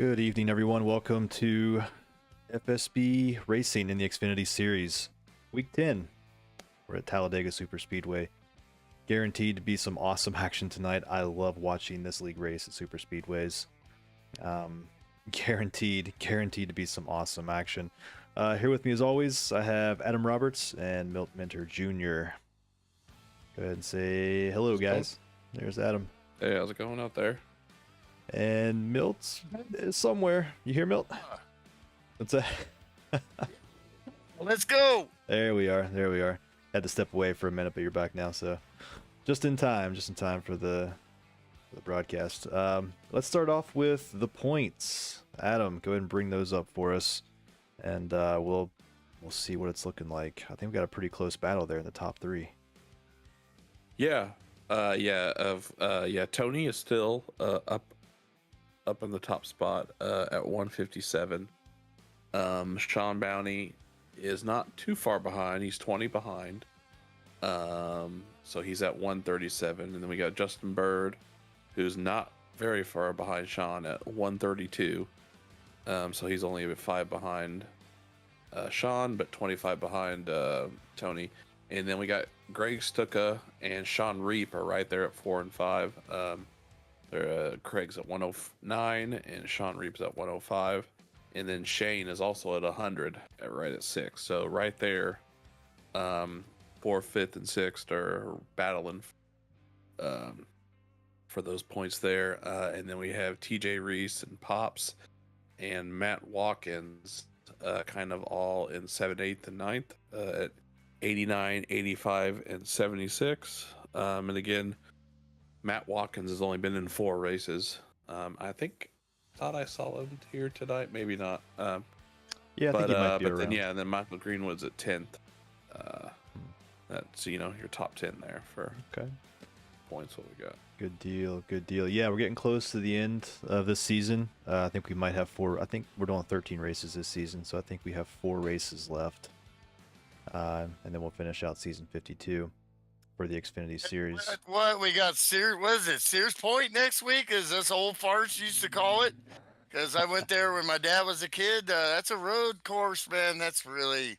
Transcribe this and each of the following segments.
Good evening, everyone. Welcome to FSB Racing in the Xfinity Series. Week 10. We're at Talladega Superspeedway. Guaranteed to be some awesome action tonight. I love watching this league race at Superspeedways. Guaranteed to be some awesome action. Here with me, as always, I have Adam Roberts and Milt Minter Jr. Go ahead and say hello, guys. There's Adam. Hey, how's it going out there? And Milt is somewhere. You hear Milt? What's that? Let's go. There we are. Had to step away for a minute, but you're back now, so just in time for the broadcast. Let's start off with the points. Adam, go ahead and bring those up for us, and we'll see what it's looking like. I think we got a pretty close battle there in the top three. Tony is still up in the top spot at 157. Sean Bounty is not too far behind. He's 20 behind. So he's at 137. And then we got Justin Bird, who's not very far behind Sean at 132. So he's only a 5 behind Sean, but 25 behind Tony. And then we got Greg Stuka and Sean Reap are right there at 4 and 5. Craig's at 109 and Sean Reap's at 105. And then Shane is also at 100 right at 6. So right there, 4th, 5th, and 6th are battling for those points there. And then we have TJ Reese and Pops and Matt Watkins kind of all in 7th, 8th, and 9th at 89, 85, and 76. And again, Matt Watkins has only been in 4 races. I thought I saw him here tonight. Maybe not. I think he might be around. And then Michael Greenwood's at 10th. That's your top 10 there for points. What we got? Good deal. Yeah, we're getting close to the end of this season. I think we might have 4. I think we're doing 13 races this season, so I think we have 4 races left, and then we'll finish out season 52. For the Xfinity Series. What we got? What is it? Sears Point next week? Is this old farce used to call it? Because I went there when my dad was a kid. That's a road course, man. That's really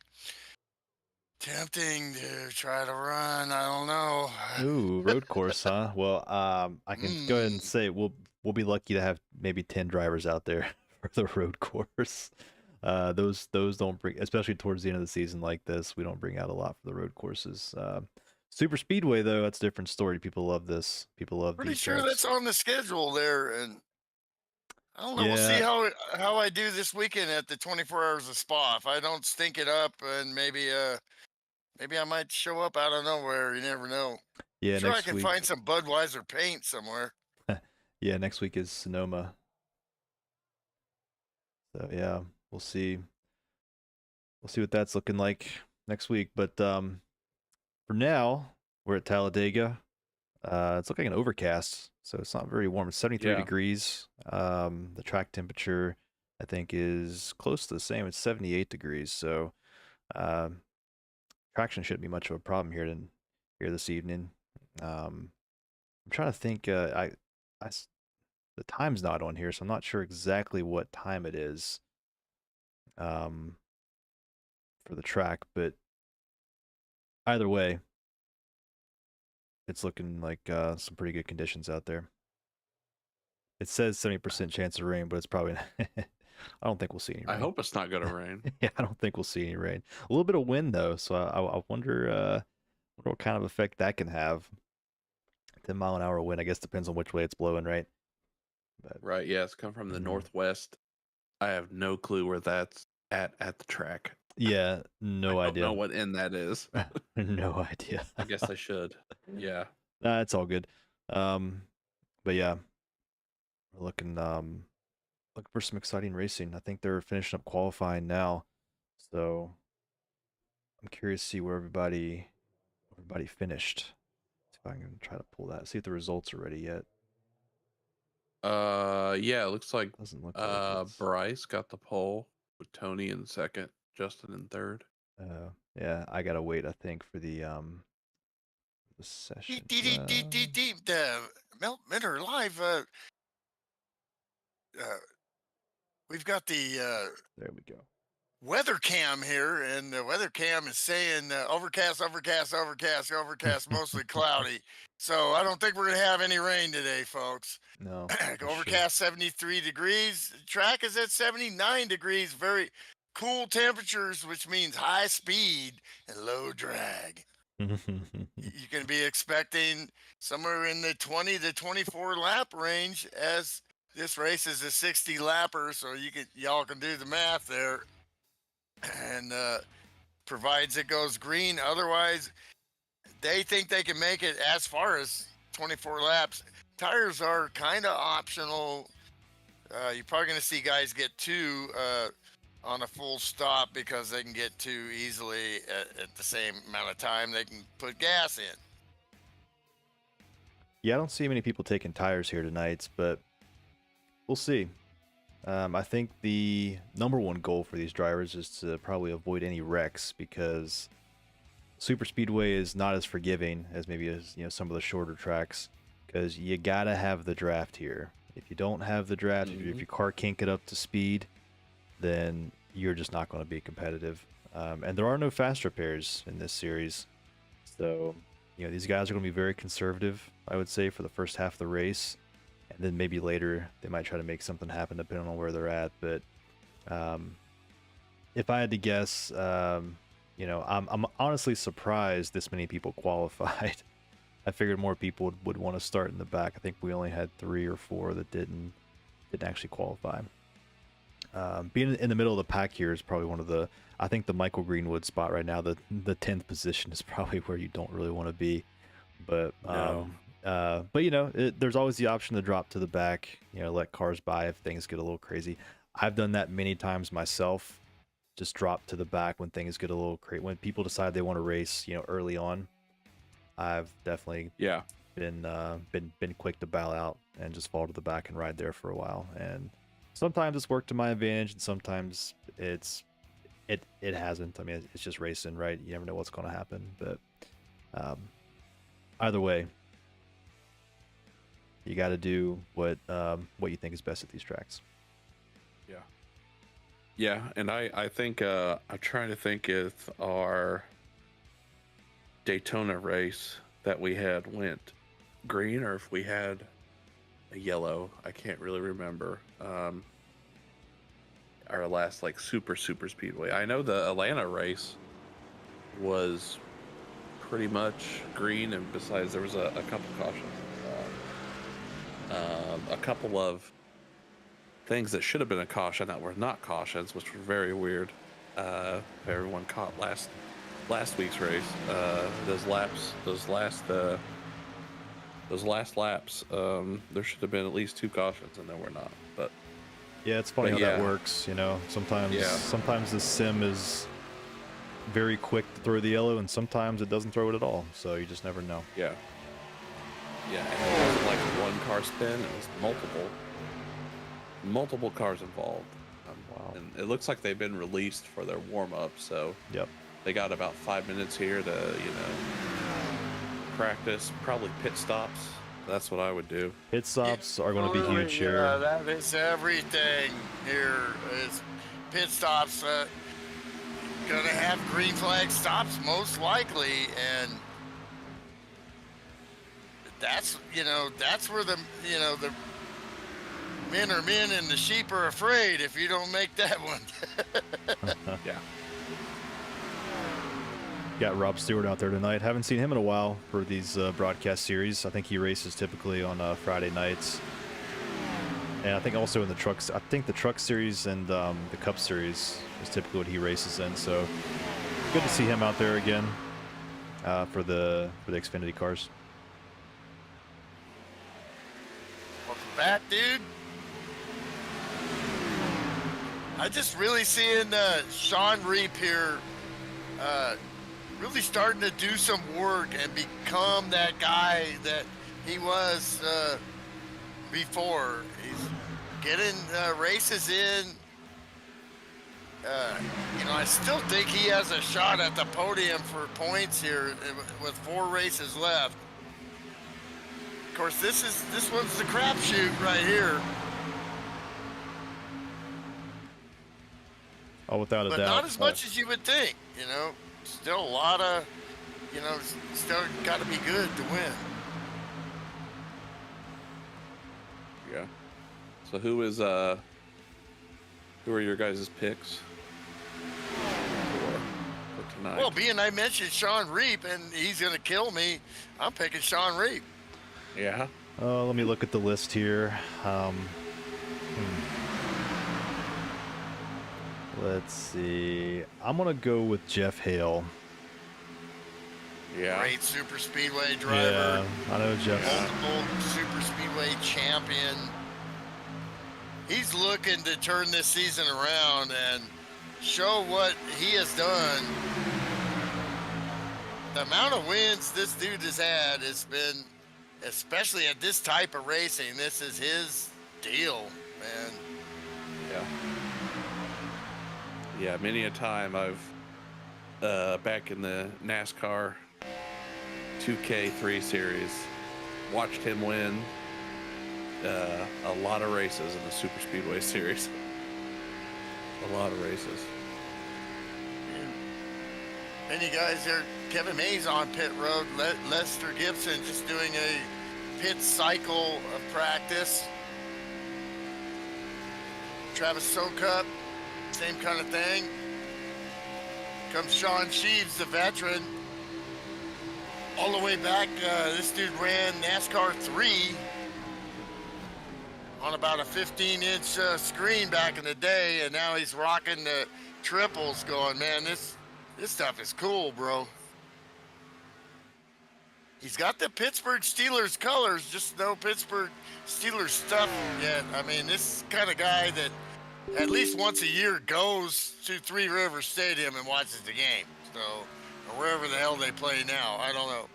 tempting to try to run. I don't know. Ooh, road course, huh? Well, I can go ahead and say we'll be lucky to have maybe 10 drivers out there for the road course. Those don't bring, especially towards the end of the season like this, we don't bring out a lot for the road courses. Super Speedway, though, that's a different story. People love this. People love Pretty these sure tracks. that's on the schedule there, and I don't know. Yeah. We'll see how I do this weekend at the 24 Hours of Spa. If I don't stink it up, and maybe I might show up out of nowhere. You never know. Yeah, sure, I can find some Budweiser paint somewhere. Yeah, next week is Sonoma. So yeah, we'll see. We'll see what that's looking like next week, but for now, we're at Talladega. It's looking like an overcast, so it's not very warm. It's 73 degrees. The track temperature, I think, is close to the same. It's 78 degrees, so traction shouldn't be much of a problem here this evening. I'm trying to think. The time's not on here, so I'm not sure exactly what time it is for the track, but either way, it's looking like some pretty good conditions out there. It says 70% chance of rain, but it's probably not. I don't think we'll see any rain. I hope it's not going to rain. Yeah, I don't think we'll see any rain. A little bit of wind, though, so I wonder what kind of effect that can have. 10-mile-an-hour wind, I guess, depends on which way it's blowing, right? But, right, yeah, it's coming from the northwest. I have no clue where that's at the track. Yeah, no idea. I don't know what end that is. No idea. I guess I should. Yeah. Nah, it's all good. But yeah, we're looking for some exciting racing. I think they're finishing up qualifying now, so I'm curious to see where everybody finished. See if I can try to pull that. See if the results are ready yet. Yeah, it looks like doesn't look like Bryce got the pole with Tony in 2nd, Justin in 3rd. Yeah, I gotta wait, I think, for the session. The Melt Minter Live we've got the There we go. weather cam here, and the weather cam is saying overcast, overcast, overcast, overcast, mostly cloudy. So I don't think we're gonna have any rain today, folks. No, for sure. Overcast, 73 degrees. Track is at 79 degrees. Very cool temperatures, which means high speed and low drag. You can be expecting somewhere in the 20 to 24 lap range, as this race is a 60 lapper, so y'all can do the math there. And provides it goes green. Otherwise, they think they can make it as far as 24 laps. Tires are kind of optional. You're probably going to see guys get two on a full stop because they can get two easily at the same amount of time they can put gas in. Yeah, I don't see many people taking tires here tonight, but we'll see. I think the number one goal for these drivers is to probably avoid any wrecks, because super speedway is not as forgiving as maybe as some of the shorter tracks, because you gotta have the draft here. If you don't have the draft, if your car can't get up to speed, then you're just not going to be competitive. And there are no fast repairs in this series, so these guys are going to be very conservative, I would say, for the first half of the race. And then maybe later they might try to make something happen depending on where they're at. But if I had to guess, I'm honestly surprised this many people qualified. I figured more people would want to start in the back. I think we only had 3 or 4 that didn't actually qualify. Being in the middle of the pack here is probably one of the, I think the Michael Greenwood spot right now, the 10th position is probably where you don't really want to be. But No. There's always the option to drop to the back, let cars by if things get a little crazy. I've done that many times myself. Just drop to the back when things get a little crazy. When people decide they want to race, early on, I've definitely been quick to bow out and just fall to the back and ride there for a while. And sometimes it's worked to my advantage, and sometimes it hasn't. I mean, it's just racing, right? You never know what's going to happen. But either way, you got to do what you think is best at these tracks. Yeah, and I think I'm trying to think if our Daytona race that we had went green or if we had a yellow. I can't really remember. Our last super speedway. I know the Atlanta race was pretty much green, and besides there was a couple cautions. A couple of things that should have been a caution that were not cautions, which were very weird. Everyone caught last week's race. Those last laps, there should have been at least 2 cautions, and there were not. But yeah, it's funny how that works. Sometimes the sim is very quick to throw the yellow, and sometimes it doesn't throw it at all. So you just never know. Yeah, and it wasn't like one car spin; it was multiple cars involved. Wow. And it looks like they've been released for their warm-up, so yep, they got about 5 minutes here to practice, probably pit stops. That's what I would do. Pit stops are going to be huge here. Yeah, that is everything here. Is pit stops. Gonna have green flag stops most likely, and that's where the men are men and the sheep are afraid if you don't make that one. Yeah. Got Rob Stewart out there tonight. Haven't seen him in a while for these broadcast series. I think he races typically on Friday nights. And I think also in the trucks. I think the truck series and the Cup series is typically what he races in. So good to see him out there again for the Xfinity cars. Welcome back, dude. I just really seeing Sean Reap here really starting to do some work and become that guy that he was before. He's getting races in. I still think he has a shot at the podium for points here with 4 races left. Of course, this one's the crapshoot right here. Oh, without a but doubt. not as much as you would think. You know, still a lot of, you know, still got to be good to win. Yeah. So who are your guys' picks for tonight? Well, being I mentioned Sean Reap and he's going to kill me, I'm picking Sean Reap. Yeah. Let me look at the list here. Let's see. I'm gonna go with Jeff Hale. Yeah. Great super speedway driver. Yeah, I know Jeff. Multiple super speedway champion. He's looking to turn this season around and show what he has done. The amount of wins this dude has had has been, especially at this type of racing, this is his deal, man. Yeah. Yeah, many a time I've back in the NASCAR 2K3 series watched him win a lot of races in the Super Speedway series. A lot of races. And you guys there, Kevin Mays on pit road, Lester Gibson just doing a pit cycle of practice. Travis Sokup, same kind of thing. Comes Sean Sheaves, the veteran. All the way back, this dude ran NASCAR 3 on about a 15-inch screen back in the day, and now he's rocking the triples going, man, this stuff is cool, bro. He's got the Pittsburgh Steelers colors, just no Pittsburgh Steelers stuff yet. I mean, this kind of guy that at least once a year goes to Three Rivers Stadium and watches the game. So, or wherever the hell they play now, I don't know.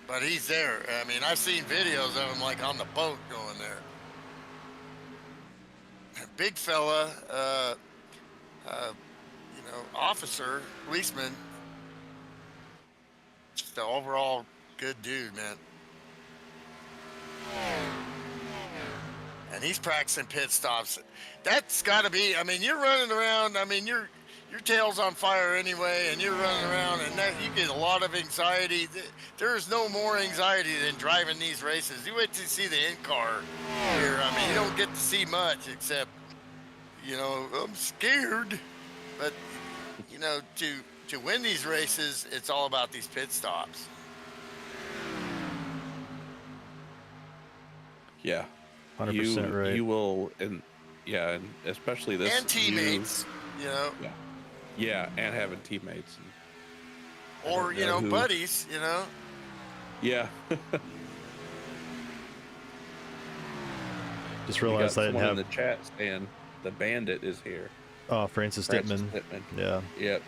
But he's there. I mean, I've seen videos of him like on the boat going there. Big fella, you know, officer, policeman. Just an overall good dude, man. And he's practicing pit stops. That's got to be, I mean, you're running around, I mean, your tail's on fire anyway, and you're running around, and that, you get a lot of anxiety. There is no more anxiety than driving these races. You wait to see the in-car here. I mean, you don't get to see much except, you know, I'm scared. But, you know, to win these races, it's all about these pit stops. Yeah. 100% right. You will, and especially this. And teammates, you know. Yeah. Yeah, and having teammates. Or, you know, buddies, you know. Yeah. Just realized I didn't have in the chat saying the bandit is here. Oh, Francis Dittman. Yeah. Yep.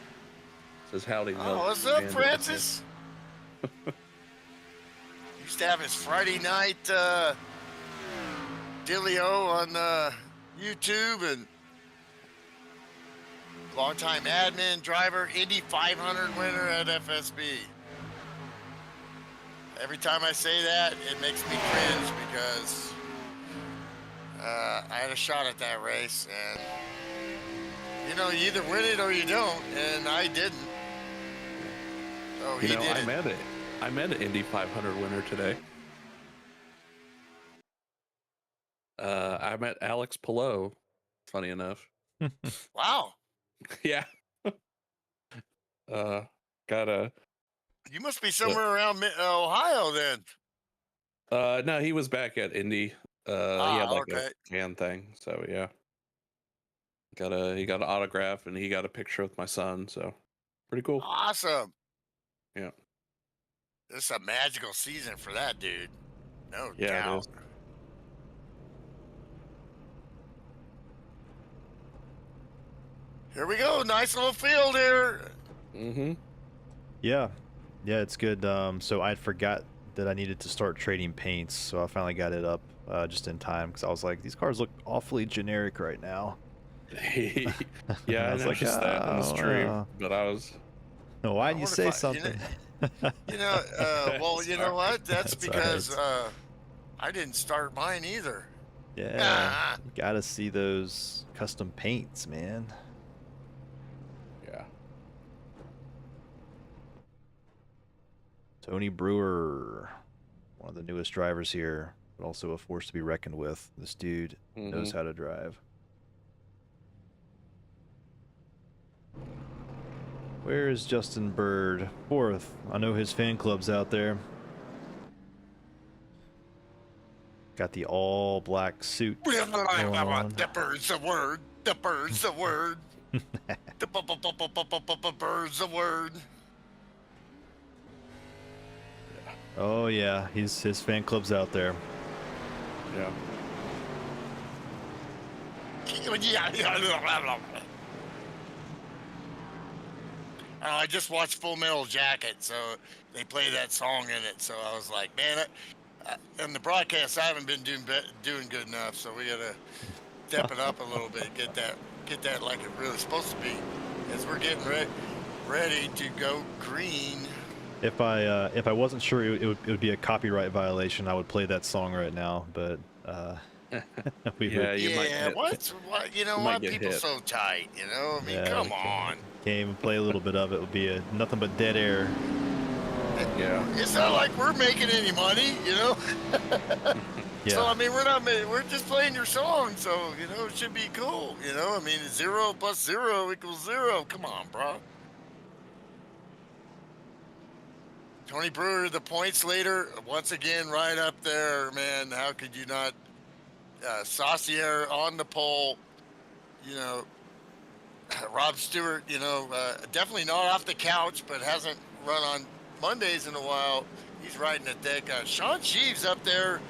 Says howdy. Oh, what's up, Francis? Used to have his Friday night Dealio on YouTube, and longtime admin, driver, Indy 500 winner at FSB. Every time I say that, it makes me cringe because I had a shot at that race, and you know, you either win it or you don't, and I didn't. Oh, he did it. I met an Indy 500 winner today. I met Alex Pillow, funny enough. Wow. Yeah. Got a. You must be somewhere around Ohio then. No, he was back at Indy. He had like a fan thing, so yeah. He got an autograph and he got a picture with my son, so pretty cool. Awesome. Yeah. This is a magical season for that dude. No Yeah, doubt. it is. Here we go. Nice little field here. Mm-hmm. Yeah. Yeah, it's good. So I forgot that I needed to start trading paints, so I finally got it up just in time, because I was like, these cars look awfully generic right now. Yeah, I was noticed like, that on the stream, but I was... No, why'd you say something? You know, well, you know what? That's because right. I didn't start mine either. Yeah, you gotta see those custom paints, man. Tony Brewer, one of the newest drivers here, but also a force to be reckoned with. This dude knows how to drive. Where is Justin Bird? 4th. I know his fan club's out there. Got the all black suit going on. The bird's the word. The bird's the word. The bird's the word. Oh yeah, his fan club's out there. Yeah. I just watched Full Metal Jacket, so they play that song in it. So I was like, man, in the broadcast, I haven't been doing good enough. So we gotta step it up a little bit, get that like it really supposed to be, as we're getting ready to go green. If I wasn't sure it would be a copyright violation, I would play that song right now. But what? You know why people so tight? You know, I mean, come on. Can't even play a little bit of it. It would be nothing but dead air. Yeah. It's not like we're making any money, you know. Yeah. So I mean, we're just playing your song, so you know it should be cool. You know, I mean, 0 + 0 = 0. Come on, bro. Tony Brewer, the points leader, once again, right up there, man. How could you not? Saucier on the pole, you know. Rob Stewart, you know, definitely not off the couch, but hasn't run on Mondays in a while. He's riding a deck. Sean Sheaves up there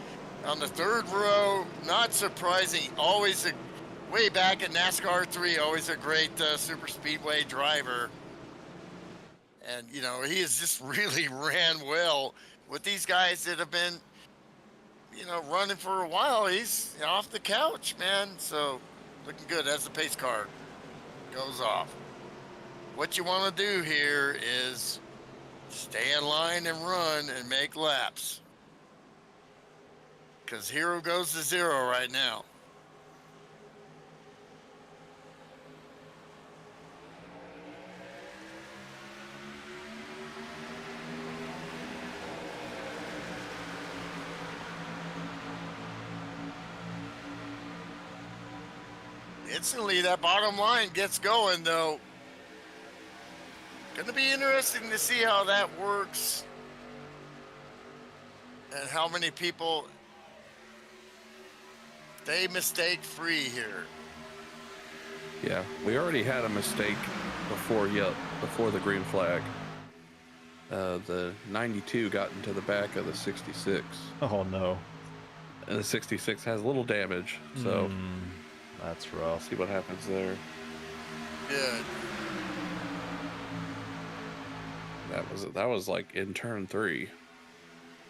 on the 3rd row, not surprising. Always way back in NASCAR 3, always a great super speedway driver. And, you know, he has just really ran well with these guys that have been, you know, running for a while. He's off the couch, man. So looking good as the pace car goes off. What you want to do here is stay in line and run and make laps, because Hero goes to 0 right now. Instantly, that bottom line gets going, though. Going to be interesting to see how that works and how many people stay mistake-free here. Yeah, we already had a mistake before the green flag. The 92 got into the back of the 66. Oh no. And the 66 has a little damage, so that's rough. See what happens there. Good. That was like in turn 3.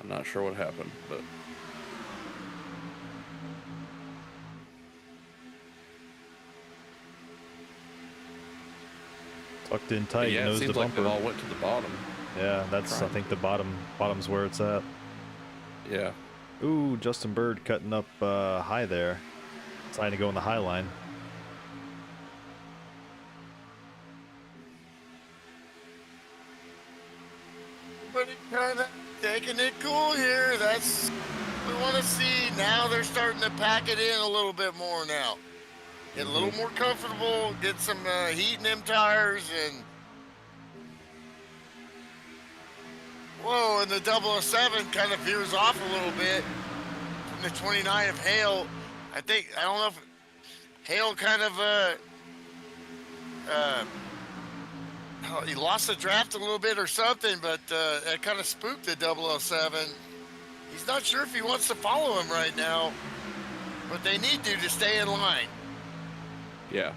I'm not sure what happened, but tucked in tight. Yeah, it seems like it all went to the bottom. Yeah, that's I think the bottom's where it's at. Yeah. Ooh, Justin Bird cutting up high there. Trying to go on the high line. But kind of taking it cool here. That's what we want to see. Now they're starting to pack it in a little bit more now. Get a little more comfortable, get some heat in them tires, and whoa, and the 007 kind of veers off a little bit from the 29 of Hale. I don't know if Hale kind of he lost the draft a little bit or something, but it kind of spooked the 007. He's not sure if he wants to follow him right now, but they need to stay in line. Yeah.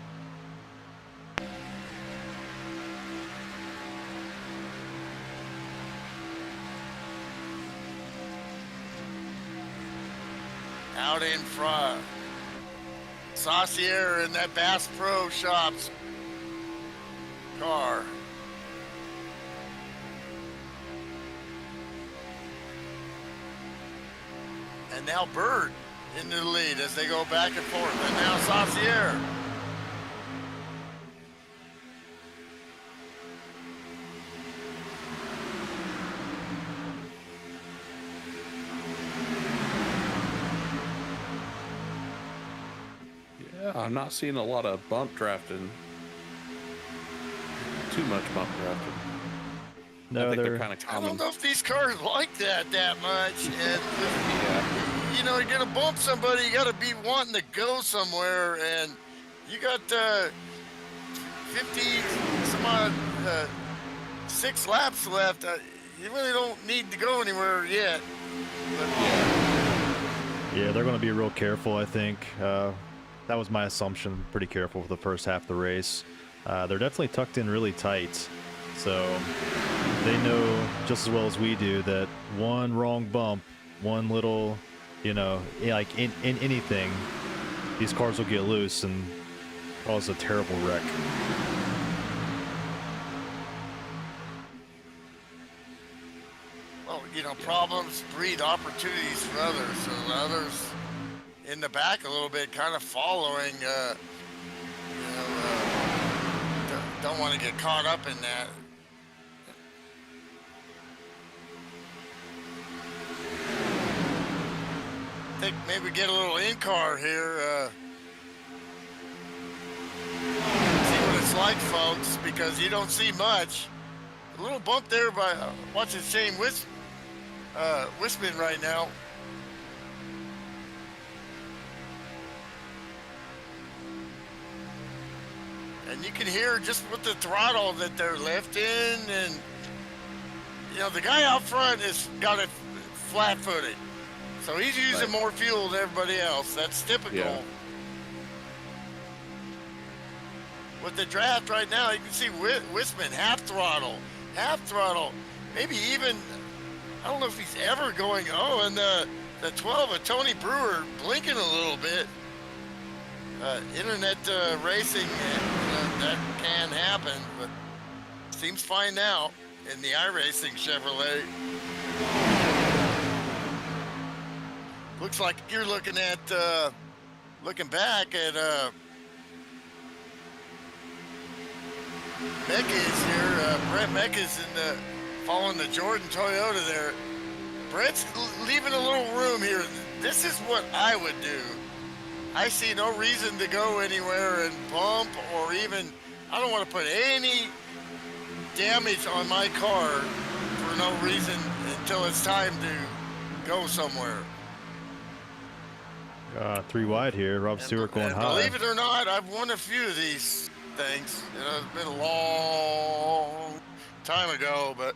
Out in front, Saucier in that Bass Pro Shops car. And now Bird in the lead as they go back and forth. And now Saucier. Yeah, I'm not seeing a lot of bump drafting. Too much bump drafting. No, I think they're they're kind of I common. don't know if these cars like that much. And Yeah. you know, you're gonna bump somebody, you got to be wanting to go somewhere, and you got 50 some odd 6 laps left. You really don't need to go anywhere yet. But, yeah, they're going to be real careful, I think. That was my assumption. Pretty careful for the first half of the race. They're definitely tucked in really tight, so they know just as well as we do that one wrong bump, one little, you know, like in anything, these cars will get loose and cause a terrible wreck. well, you know, problems breed opportunities for others. So others in the back a little bit, kind of following. Don't want to get caught up in that. I think maybe get a little in-car here. See what it's like, folks, because you don't see much. A little bump there by watching Shane Wisman right now. And you can hear just with the throttle that they're lifting, and you know the guy out front has got it flat-footed, so he's using more fuel than everybody else. That's typical. Yeah. With the draft right now, you can see Wisman half throttle, maybe even, I don't know if he's ever going. Oh, and the 12 of Tony Brewer blinking a little bit. Internet racing, that can happen, but seems fine now in the iRacing Chevrolet. Looks like you're looking at, looking back at Meckes here. Brett Meckes following the Jordan Toyota there. Brett's leaving a little room here. This is what I would do. I see no reason to go anywhere and bump, or even, I don't want to put any damage on my car for no reason until it's time to go somewhere. 3 wide here. Rob Stewart going and high. Believe it or not, I've won a few of these things. You know, it's been a long time ago, but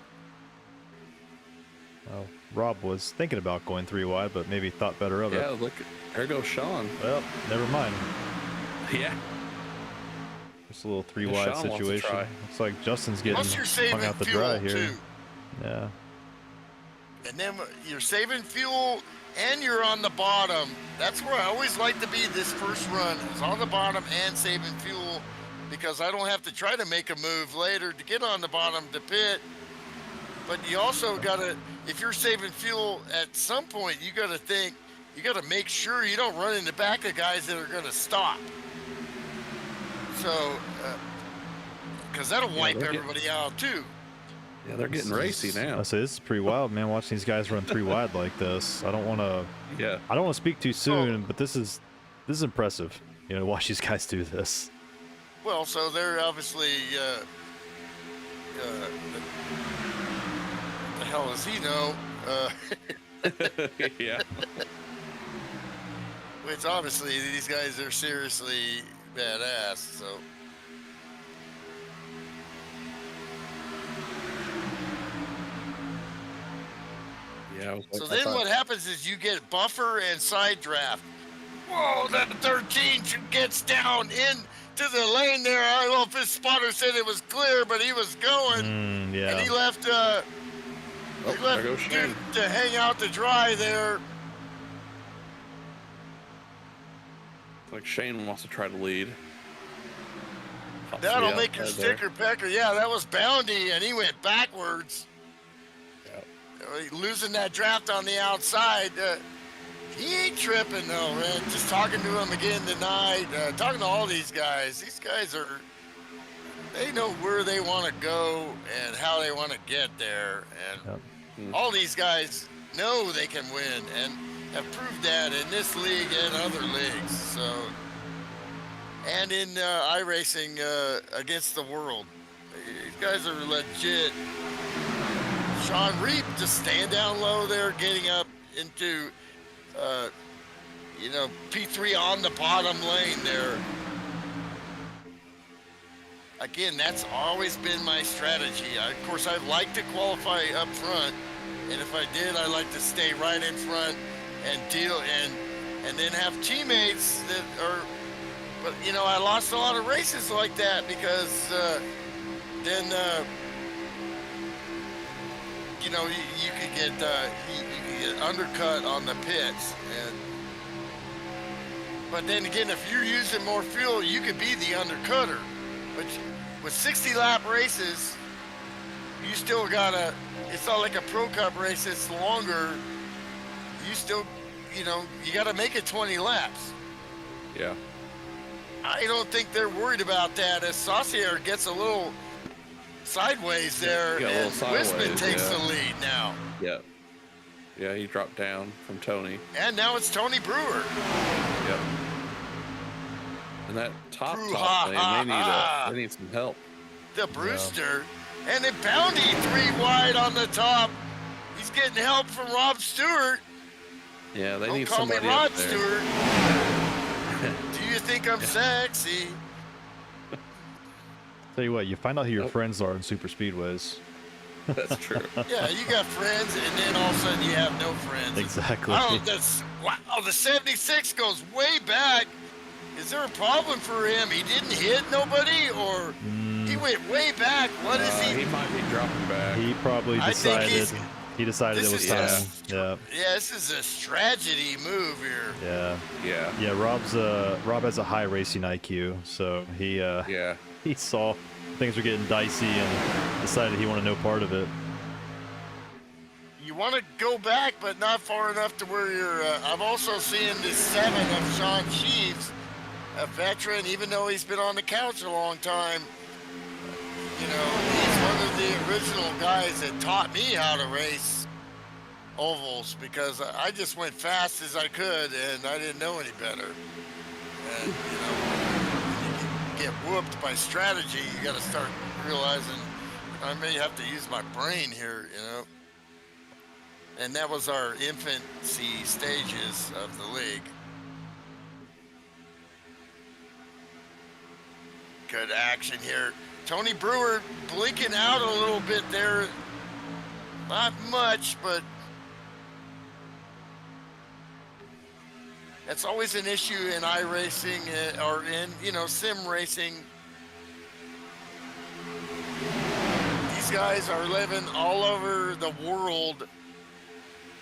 Well, Rob was thinking about going 3 wide, but maybe thought better of Yeah, it. look, there goes Sean. Well, never mind. Yeah. Just a little 3 Yeah, wide Sean wants to situation. try. Looks like Justin's getting plus you're saving hung out the fuel dry here. too. Yeah. And then you're saving fuel and you're on the bottom. That's where I always like to be this first run, is on the bottom and saving fuel, because I don't have to try to make a move later to get on the bottom to pit. But you also got to, if you're saving fuel at some point, you got to think, you got to make sure you don't run in the back of guys that are going to stop. So, because that'll wipe everybody out too. Yeah, they're getting racy now. I say this is pretty wild, man. Watching these guys run 3 wide like this. I don't want to. Yeah. I don't want to speak too soon, but this is impressive. You know, to watch these guys do this. Well, so they're obviously. The hell does he know? Yeah. Which obviously these guys are seriously badass. So. Yeah. So then what happens is you get buffer and side draft. Whoa, that 13 gets down into the lane there. I don't know if his spotter said it was clear, but he was going. Yeah. And he left, there goes Shane. to hang out to dry there. Like Shane wants to try to lead. That'll Yeah, make your right there. sticker pecker. Yeah, that was Boundy, and he went backwards. Losing that draft on the outside. He ain't tripping though, man. Just talking to him again tonight, talking to all these guys. These guys they know where they want to go and how they want to get there. And all these guys know they can win and have proved that in this league and other leagues. So and in iRacing against the world. These guys are legit. Sean Reap just staying down low there, getting up into, P3 on the bottom lane there. Again, that's always been my strategy. Of course, I like to qualify up front, and if I did, I like to stay right in front and deal and then have teammates that are. But I lost a lot of races like that because then you could get undercut on the pits, but then again, if you're using more fuel, you could be the undercutter. But with 60 lap races, you still gotta, it's not like a Pro Cup race, it's longer. You still, you gotta make it 20 laps. Yeah. I don't think they're worried about that as Saucier gets a little sideways there, and Wisman takes the lead now. Yeah. Yeah, he dropped down from Tony. And now it's Tony Brewer. Yep. And that top lane, they need some help. The Brewster. Yeah. And then Bounty 3 wide on the top. He's getting help from Rob Stewart. Yeah, they need somebody. Don't call me Rod Stewart. Do you think I'm sexy? Tell you what, you find out who your friends are in super speedways. That's true. Yeah, you got friends, and then all of a sudden you have no friends. Exactly. Wow, the 76 goes way back. Is there a problem for him? He didn't hit nobody, or he went way back? What is he? He might be dropping back. He probably decided. He decided it was time. Yeah. Yeah, this is a strategy move here. Yeah. Yeah. Yeah. Rob has a high racing IQ, so he he saw things were getting dicey and decided he wanted no part of it. You want to go back, but not far enough to where you're. I've also seen the 7 of Sean Sheaves, a veteran, even though he's been on the couch a long time. He's one of the original guys that taught me how to race ovals because I just went fast as I could and I didn't know any better. And, when you get whooped by strategy, you got to start realizing I may have to use my brain here, And that was our infancy stages of the league. Good action here. Tony Brewer blinking out a little bit there. Not much, but that's always an issue in iRacing or in, sim racing. These guys are living all over the world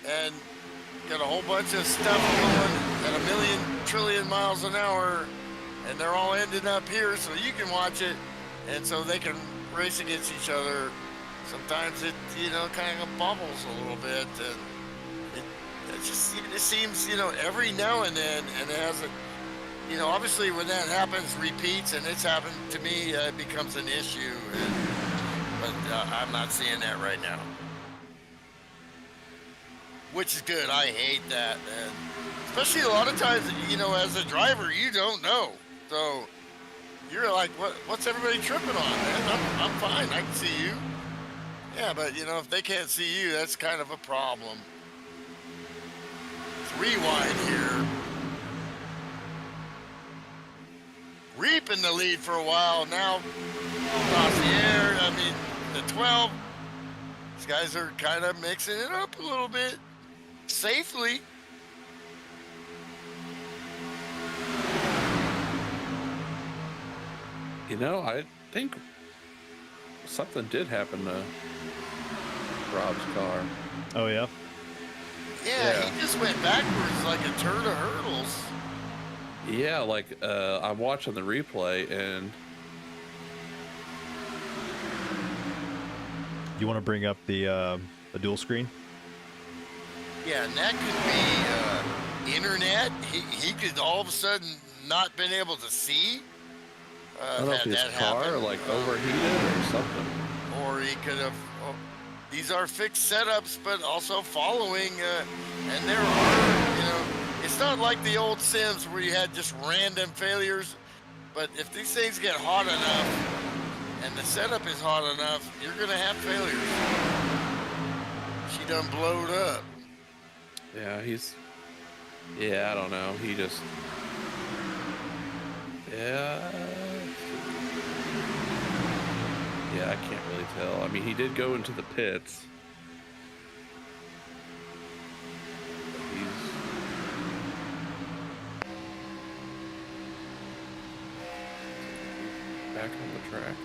and got a whole bunch of stuff going at 1 trillion miles an hour, and they're all ending up here so you can watch it. And so they can race against each other. Sometimes it, kind of bubbles a little bit. And it seems, every now and then, and it has a, obviously when that happens, repeats, and it's happened to me, it becomes an issue. But I'm not seeing that right now. Which is good. I hate that. And especially a lot of times, as a driver, you don't know. So you're like, what's everybody tripping on, man? I'm fine. I can see you. Yeah, but, if they can't see you, that's kind of a problem. 3 wide here. Reap in the lead for a while. Now, Saucier, the 12. These guys are kind of mixing it up a little bit. Safely. I think something did happen to Rob's car. Oh, yeah? Yeah, he just went backwards like a turd of hurdles. Yeah, I'm watching the replay and... You want to bring up the dual screen? Yeah, and that could be internet. He could all of a sudden not been able to see. I don't know if his car overheated or something. Or he could have. These are fixed setups, but also following. And there are, it's not like the old Sims where you had just random failures. But if these things get hot enough and the setup is hot enough, you're going to have failures. She done blowed up. Yeah, yeah, I don't know. He just, yeah, I can't really tell. I mean, he did go into the pits. He's back on the track.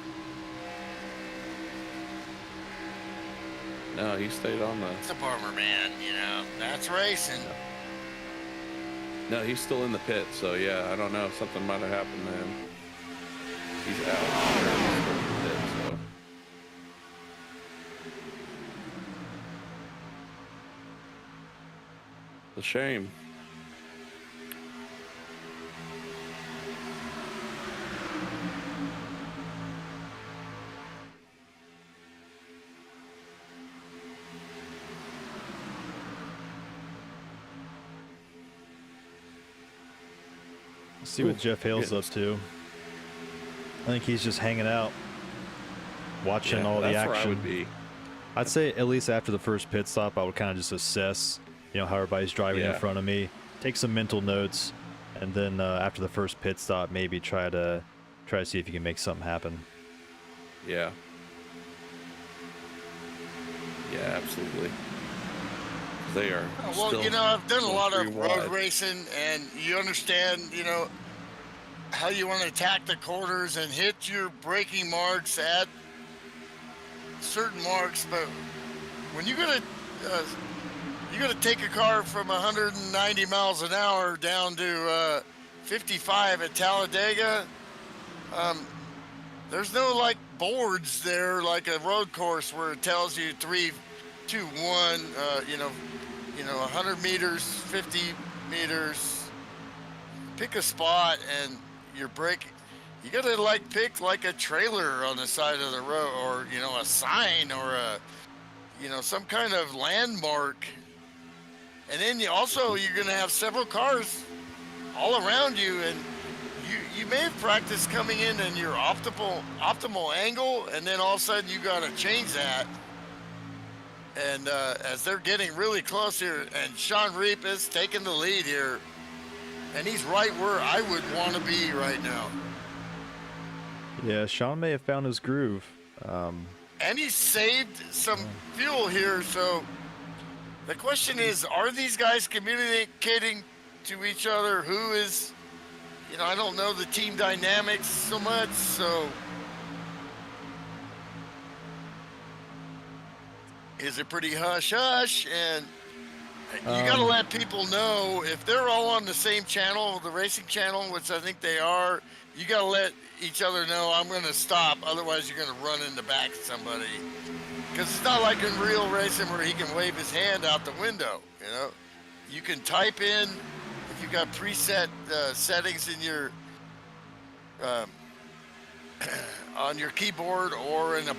No, he stayed on the... It's a bummer, man. You know, that's racing. No, he's still in the pit, so yeah, I don't know. Something might have happened to him. He's out. Pit, so. It's a shame. See what Jeff Hale's up to. I think he's just hanging out, watching all the that's action. Where I would be. I'd say at least after the first pit stop, I would kind of just assess, how everybody's driving in front of me, take some mental notes, and then after the first pit stop, maybe try to see if you can make something happen. Yeah. Yeah, absolutely. They are. Well, still, I've done a lot of road wide. racing, and you understand, how you want to attack the corners and hit your braking marks at certain marks. But when you're gonna take a car from 190 miles an hour down to 55 at Talladega, there's no like boards there like a road course where it tells you 3, 2, 1. 100 meters, 50 meters. Pick a spot and your brake. You gotta pick like a trailer on the side of the road, or a sign, or some kind of landmark. And then you're gonna have several cars all around you, and you may have practiced coming in your optimal angle, and then all of a sudden you gotta change that. And as they're getting really close here, and Sean Reap is taking the lead here, and he's right where I would want to be right now. Yeah, Sean may have found his groove. And he saved some fuel here, so the question is, are these guys communicating to each other? Who is, I don't know the team dynamics so much, so... Is it pretty hush-hush? And you got to let people know, if they're all on the same channel, the racing channel, which I think they are, you got to let each other know, I'm going to stop. Otherwise, you're going to run in the back of somebody. Because it's not like in real racing where he can wave his hand out the window, You can type in, if you've got preset settings in your... on your keyboard or in a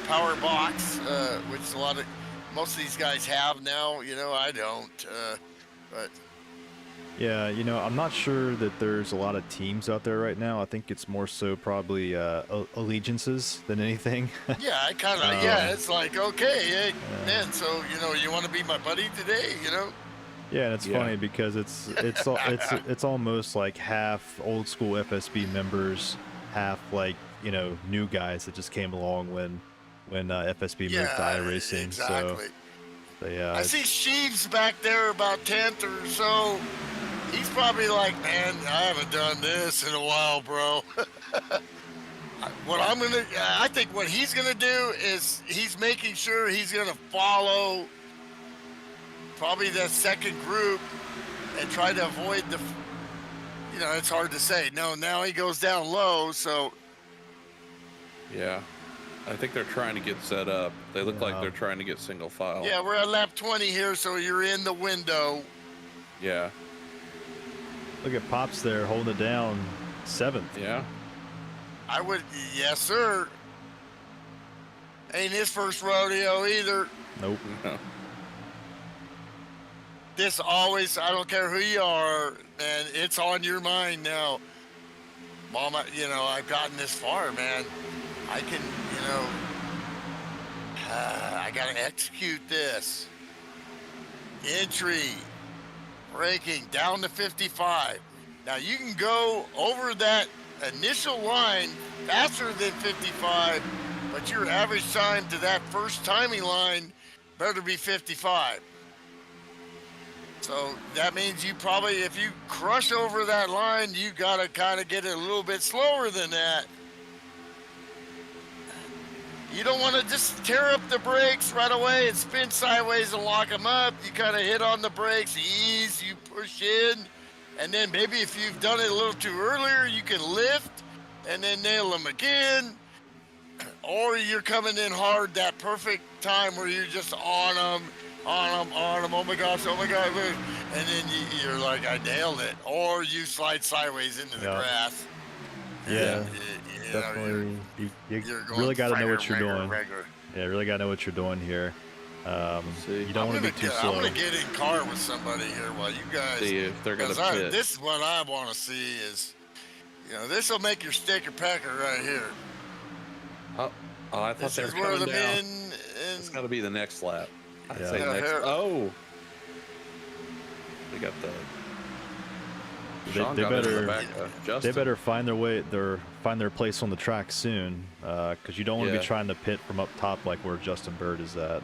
power box, which most of these guys have now. I don't, but yeah, I'm not sure that there's a lot of teams out there right now. I think it's more so probably allegiances than anything. Yeah, I kind of it's like, okay, hey, man, so you want to be my buddy today, Yeah, and it's funny because it's almost like half old school FSB members, half new guys that just came along when FSB moved to iRacing. Exactly. So yeah, I see Sheaves back there about 10th or so. He's probably like, man, I haven't done this in a while, bro. I think what he's gonna do is he's making sure he's gonna follow probably the second group and try to avoid the, it's hard to say. No, now he goes down low, so. Yeah. I think they're trying to get set up. They look like they're trying to get single file. Yeah, we're at lap 20 here, so you're in the window. Yeah. Look at Pops there holding it down, 7th. Yeah. Yes, sir. Ain't his first rodeo either. Nope. No. This always, I don't care who you are, man, it's on your mind now. Mom, I've gotten this far, man. I can, I got to execute this. Entry, braking, down to 55. Now, you can go over that initial line faster than 55, but your average time to that first timing line better be 55. So that means you probably, if you crush over that line, you got to kind of get it a little bit slower than that. You don't want to just tear up the brakes right away and spin sideways and lock them up. You kind of hit on the brakes, ease, you push in, and then maybe if you've done it a little too earlier, you can lift and then nail them again. Or you're coming in hard, that perfect time where you're just on them. Oh my gosh, and then you're like, I nailed it. Or you slide sideways into the grass. Yeah, definitely. You really got to know what you're doing. Yeah, really got to know what you're doing here. You don't want to be too slow. I'm going to get in car with somebody here while you guys see if they're going to pit. This is what I want to see is, this will make your sticker packer right here. Oh, I thought they were coming down. It's got to be the next lap. I'd say next. Oh, they got the. They better find their place on the track soon, because you don't want to be trying to pit from up top like where Justin Bird is at.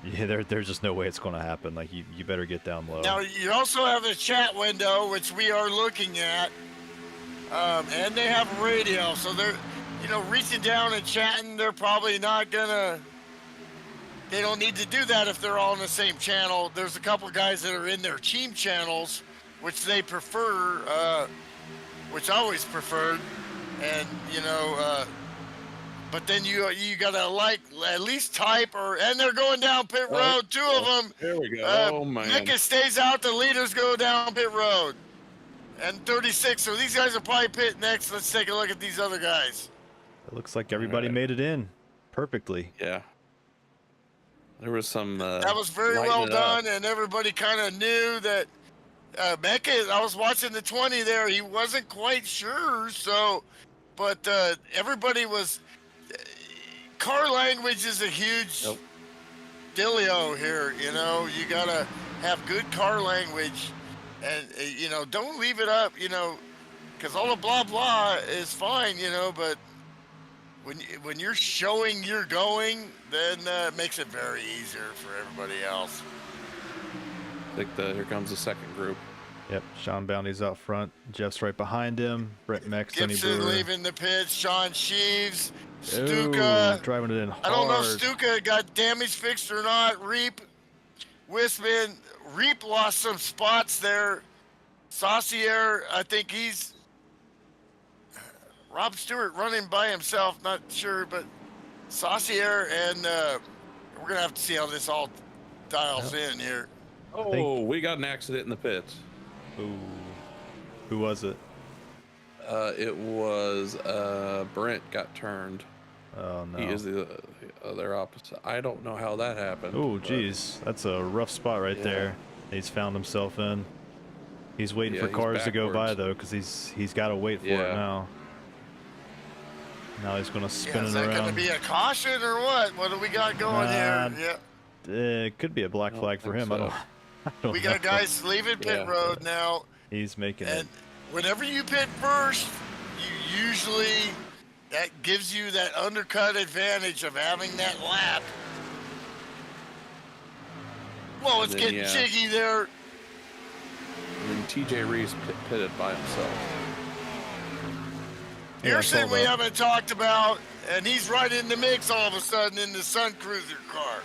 There's just no way it's going to happen. Like you better get down low. Now you also have a chat window which we are looking at, and they have a radio, so they're reaching down and chatting. They're probably not gonna. They don't need to do that if they're all on the same channel. There's a couple guys that are in their team channels, which they prefer, which I always preferred, and but then you gotta at least type and they're going down pit road. Two of them. There we go. Oh man. Mecca stays out. The leaders go down pit road, and 36. So these guys will probably pit next. Let's take a look at these other guys. It looks like everybody made it in perfectly. Yeah. There was some. That was very well done, and everybody kind of knew that. Mecca, I was watching the 20 there. He wasn't quite sure, but everybody was. Car language is a huge dealio here. You gotta have good car language, and don't leave it up. Because all the blah blah is fine. But when you're showing you're going, then it makes it very easier for everybody else. I think here comes the second group. Yep, Sean Bounty's out front. Jeff's right behind him. Brett Meck, Gibson leaving the pits. Sean Sheaves, Stuka. Driving it in hard. I don't know if Stuka got damage fixed or not. Reap, Wisman. Reap lost some spots there. Saucier, I think he's... Rob Stewart running by himself, not sure, but Saucier, and we're going to have to see how this all dials in here. Oh, we got an accident in the pits. Ooh. Who was it? It was Brent got turned. Oh no. He is the other opposite. I don't know how that happened. Oh geez, that's a rough spot right there. He's found himself in. He's waiting for cars to go by though, because he's got to wait for it now. Now he's gonna spin it around. Is that gonna be a caution or what? What do we got going here? Yeah. It could be a black flag for him. So. I don't we got guys leaving pit road now. He's making it. And whenever you pit first, you usually, that gives you that undercut advantage of having that lap. Well, it's getting jiggy there. And then TJ Reese pitted by himself. Pearson we haven't talked about, and he's right in the mix all of a sudden in the Sun Cruiser car.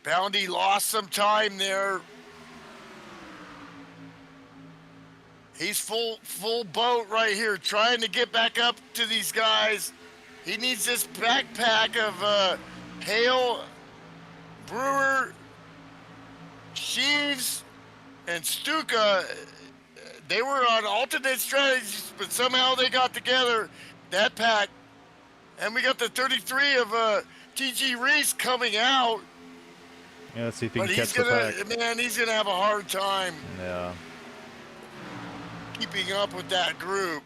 Bounty lost some time there. He's full boat right here, trying to get back up to these guys. He needs this backpack of Hale, Brewer, Sheaves, and Stuka. They were on alternate strategies, but somehow they got together, that pack. And we got the 33 of TG Reese coming out. Yeah, let's see if he But can he's catch the pack. he's gonna have a hard time Yeah. keeping up with that group.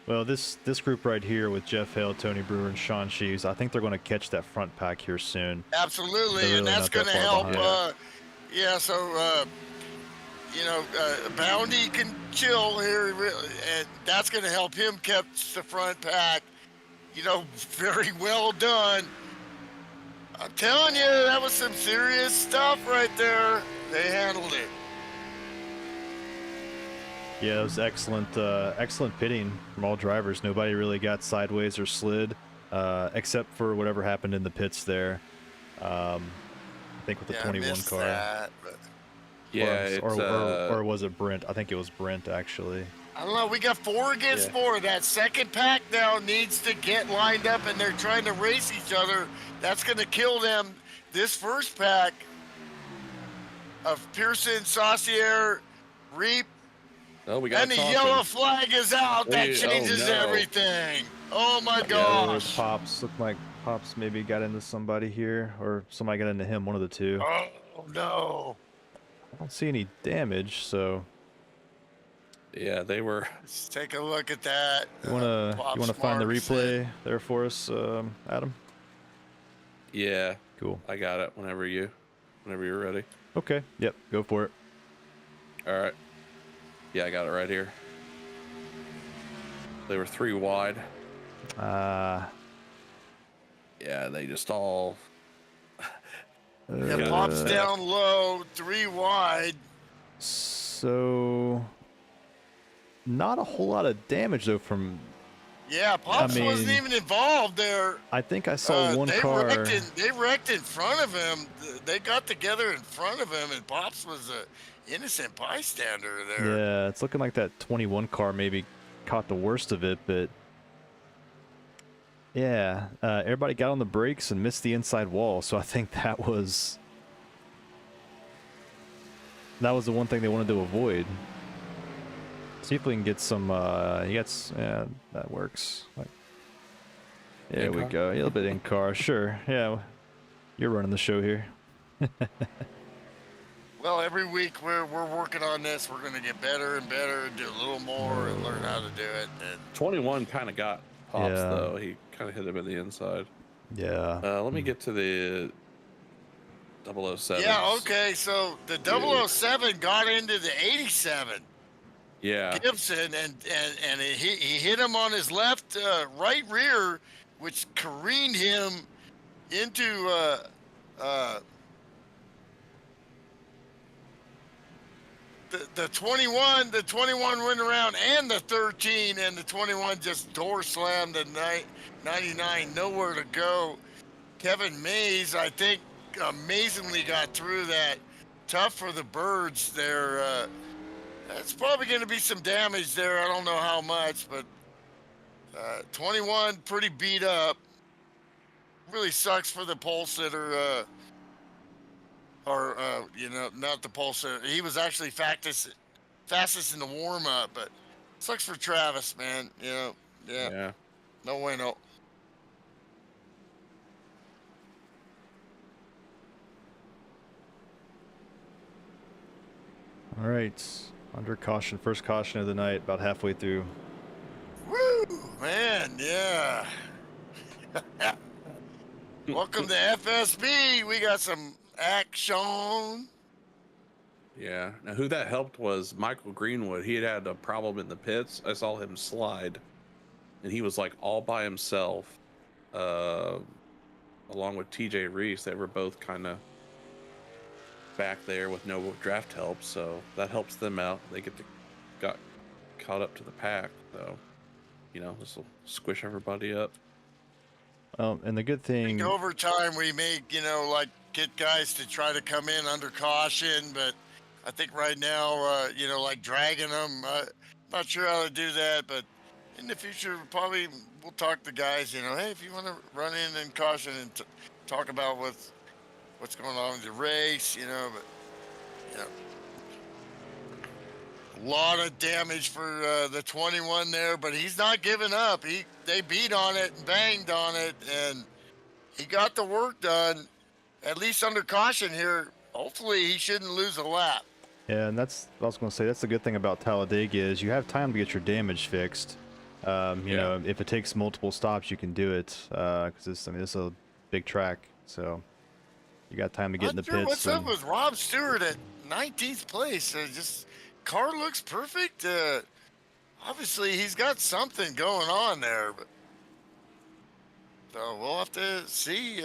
Well, this group right here with Jeff Hale, Tony Brewer, and Sean Sheaves, I think they're going to catch that front pack here soon. Absolutely, They're and really that's not that gonna far help. behind. So Bounty can chill here, and that's gonna help him catch the front pack. Very well done. I'm telling you, that was some serious stuff right there. They handled it. Yeah, it was excellent pitting from all drivers. Nobody really got sideways or slid, except for whatever happened in the pits there. I think with the 21 car. That, but... Yeah, or was it Brent? I think it was Brent, actually. I don't know. We got 4 against 4. That second pack now needs to get lined up, and they're trying to race each other. That's going to kill them. This first pack of Pearson, Saucier, Reap, we got and the yellow flag is out. That changes everything. Oh, my gosh. Pops. Looked like Pops maybe got into somebody here, or somebody got into him, one of the two. Oh, no. I don't see any damage, so... Yeah, they were. Let's take a look at that. You wanna find the replay there for us, Adam? Yeah. Cool. I got it. Whenever you're ready. Okay. Yep. Go for it. All right. Yeah, I got it right here. They were 3 wide. Yeah, they just all. Pops down low, 3 wide. So. Not a whole lot of damage though from. Yeah, Pops wasn't even involved there. I think I saw one car. They wrecked in front of him. They got together in front of him, and Pops was an innocent bystander there. Yeah, it's looking like that 21 car maybe caught the worst of it, but yeah, everybody got on the brakes and missed the inside wall. So I think that was the one thing they wanted to avoid. See if we can get some, yeah, that works. There we go. A little bit in car, sure. Yeah, you're running the show here. Well, every week we're working on this. We're going to get better and better and do a little more and learn how to do it. And 21 kind of got Pops, though. He kind of hit him in the inside. Yeah. Let me get to the 007. Yeah, okay. So the 007 got into the 87. Yeah. Gibson, and he hit him on his left right rear, which careened him into the 21. The 21 went around, and the 13, and the 21 just door slammed the 99, nowhere to go. Kevin Mays, I think, amazingly got through that. Tough for the birds there. That's probably going to be some damage there. I don't know how much, but 21 pretty beat up. Really sucks for the pole sitter, not the pole sitter. He was actually fastest in the warm up, but sucks for Travis, man. Yeah. No bueno. All right. Under caution, first caution of the night, about halfway through. Woo, man, yeah. Welcome to FSB. We got some action. Yeah. Now, who that helped was Michael Greenwood. He had a problem in the pits. I saw him slide, and he was like all by himself, along with TJ Reese. They were both kind of back there with no draft help, so that helps them out. They got caught up to the pack, so this will squish everybody up. And the good thing, over time we may get guys to try to come in under caution, but I think right now like dragging them, not sure how to do that, but in the future probably we'll talk to guys, hey, if you want to run in caution and talk about what's going on in the race, but a lot of damage for the 21 there, but he's not giving up. They beat on it and banged on it, and he got the work done, at least under caution here. hopefully he shouldn't lose a lap. Yeah, and that's I was going to say. That's the good thing about Talladega is you have time to get your damage fixed. You know, if it takes multiple stops, you can do it because this is a big track, so you got time to get in the Not sure pits. what's up with Rob Stewart at 19th place. Just car looks perfect. Obviously, he's got something going on there, but so we'll have to see.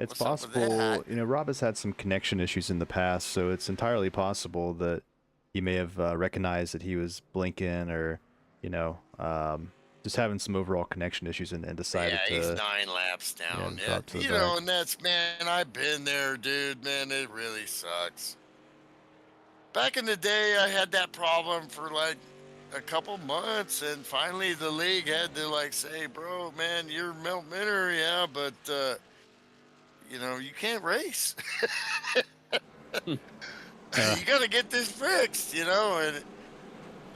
It's what's up with possible, that. you know, Rob has had some connection issues in the past, so it's entirely possible that he may have recognized that he was blinking or, you know, just having some overall connection issues and decided Yeah, he's to 9 laps down. yeah, Yeah, drop to the you back. know, and that's, man, I've been there, dude. Man, it really sucks. Back in the day, I had that problem for like a couple months, and finally the league had to like say, bro, man, you're Melt Minner, yeah, but you know, you can't race. You got to get this fixed, you know. And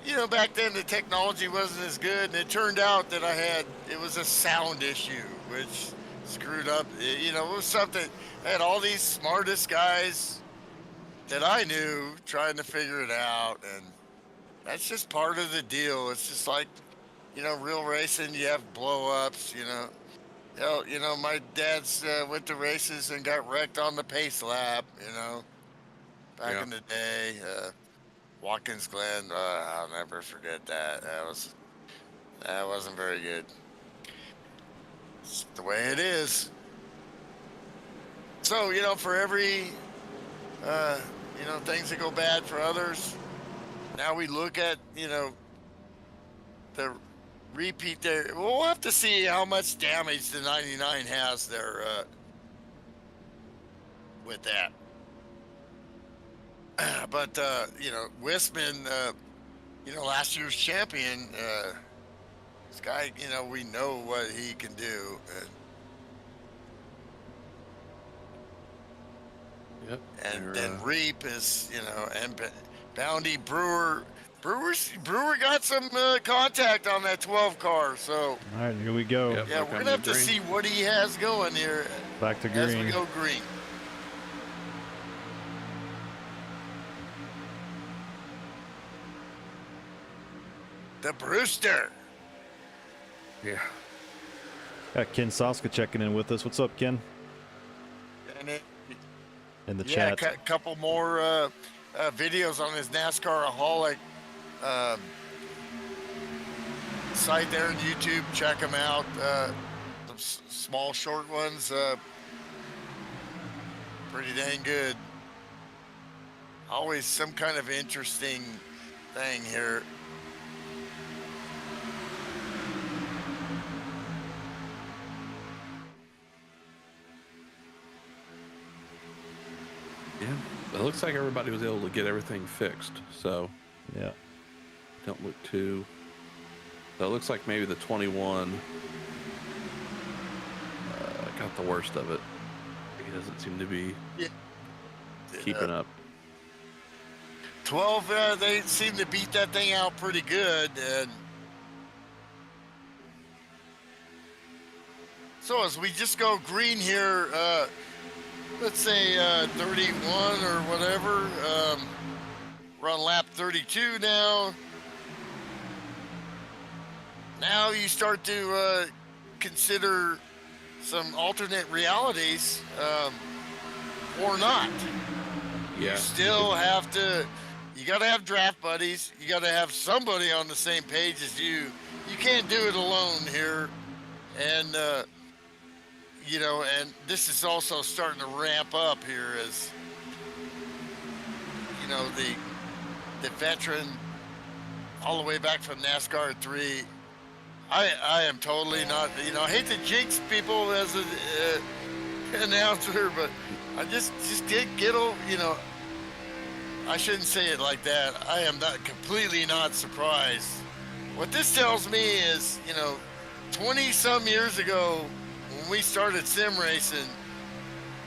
you know, back then the technology wasn't as good, and it turned out that it was a sound issue, which screwed up. You know, it was something. I had all these smartest guys that I knew trying to figure it out, and that's just part of the deal. It's just like, you know, real racing. You have blow-ups. You know, my dad's went to races and got wrecked on the pace lap. You know, back in the day. Watkins Glen, I'll never forget that. That wasn't very good. It's the way it is. So, you know, for every you know, things that go bad for others, now we look at, you know, the repeat there. We'll have to see how much damage the 99 has there with that. But you know, Wisman, you know, last year's champion, this guy, you know, we know what he can do. And then Reap is, you know, and Bounty Brewer got some contact on that 12 car. So all right, here we go. Yep, yeah, we're gonna have to see what he has going here. Back to green. As we go green. The Brewster. Yeah. Got Ken Soska checking in with us. What's up, Ken? In the chat. Yeah, a couple more videos on his NASCAR-aholic site there on YouTube. Check them out. Some small, short ones. Pretty dang good. Always some kind of interesting thing here. Yeah, it looks like everybody was able to get everything fixed, so yeah, don't look too. So it looks like maybe the 21 got the worst of it. He doesn't seem to be keeping up. 12, they seem to beat that thing out pretty good, and so as we just go green here, let's say 31 or whatever. We're on lap 32 now. Now you start to consider some alternate realities, or not. Yeah. You still have to. You got to have draft buddies. You got to have somebody on the same page as you. You can't do it alone here, and. You know, and this is also starting to ramp up here as, you know, the veteran all the way back from NASCAR 3. I am totally not, you know, I hate to jinx people as an announcer, but I just get, you know, I shouldn't say it like that. I am not completely not surprised. What this tells me is, you know, 20 some years ago, when we started sim racing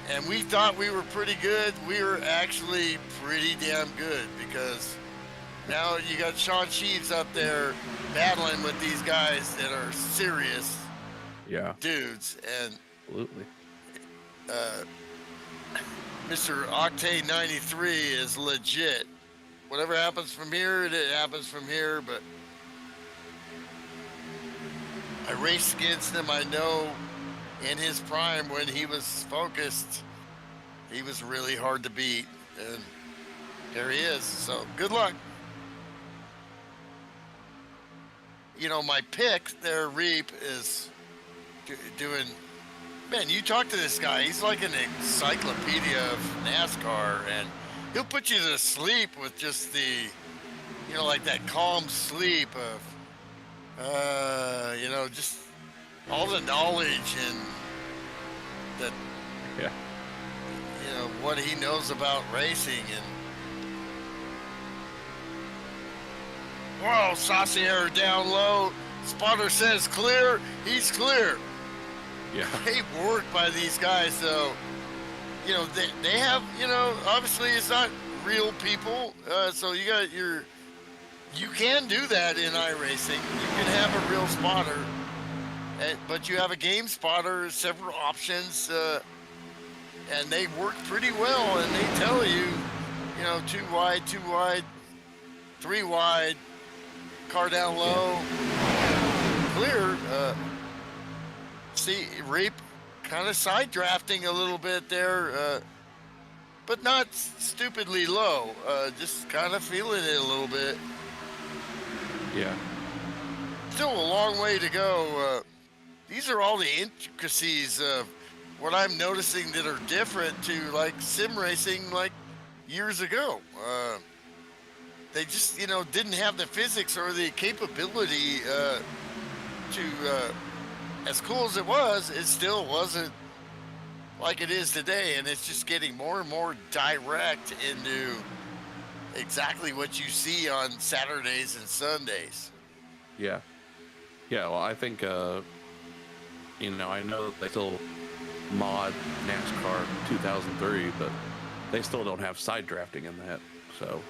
and we thought we were pretty good, we were actually pretty damn good, because now you got Sean Sheaves up there battling with these guys that are serious dudes. And absolutely. Mr. Octane 93 is legit. Whatever happens from here, it happens from here, but I raced against him. I know in his prime when he was focused, he was really hard to beat. And there he is. So good luck. You know, my pick there, Reap, is doing. Man, you talk to this guy. He's like an encyclopedia of NASCAR, and he'll put you to sleep with just the, you know, like that calm sleep of, you know, just all the knowledge and that, Yeah. you know, what he knows about racing. And whoa, Saucier down low. Spotter says clear. He's clear. Yeah. Great work by these guys, though. You know, they have, you know, obviously it's not real people, so you can do that in iRacing. You can have a real spotter, but you have a game spotter, several options, and they work pretty well, and they tell you, you know, 2 wide, 3 wide, car down low, clear. See, Reap kind of side drafting a little bit there, but not stupidly low, just kind of feeling it a little bit. Yeah. Still a long way to go. These are all the intricacies of what I'm noticing that are different to like sim racing like years ago. They just, you know, didn't have the physics or the capability to, as cool as it still wasn't like it is today, and it's just getting more and more direct into exactly what you see on Saturdays and Sundays. Yeah. Yeah, well, I think, you know, I know they still mod NASCAR 2003, but they still don't have side drafting in that. So,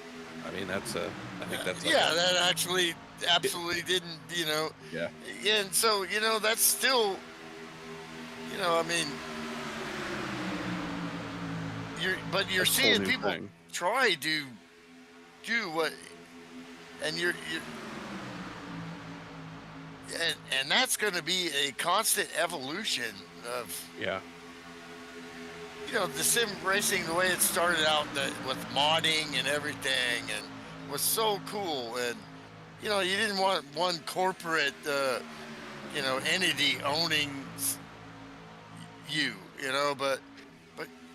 I mean, I think that's... Yeah, that actually absolutely didn't, you know. Yeah. And so, you know, that's still, you know, I mean, you're That's a whole seeing new people thing. try to do what, and and that's going to be a constant evolution of, Yeah. you know, the sim racing, the way it started out with modding and everything, and was so cool. And, you know, you didn't want one corporate, you know, entity owning you know, but,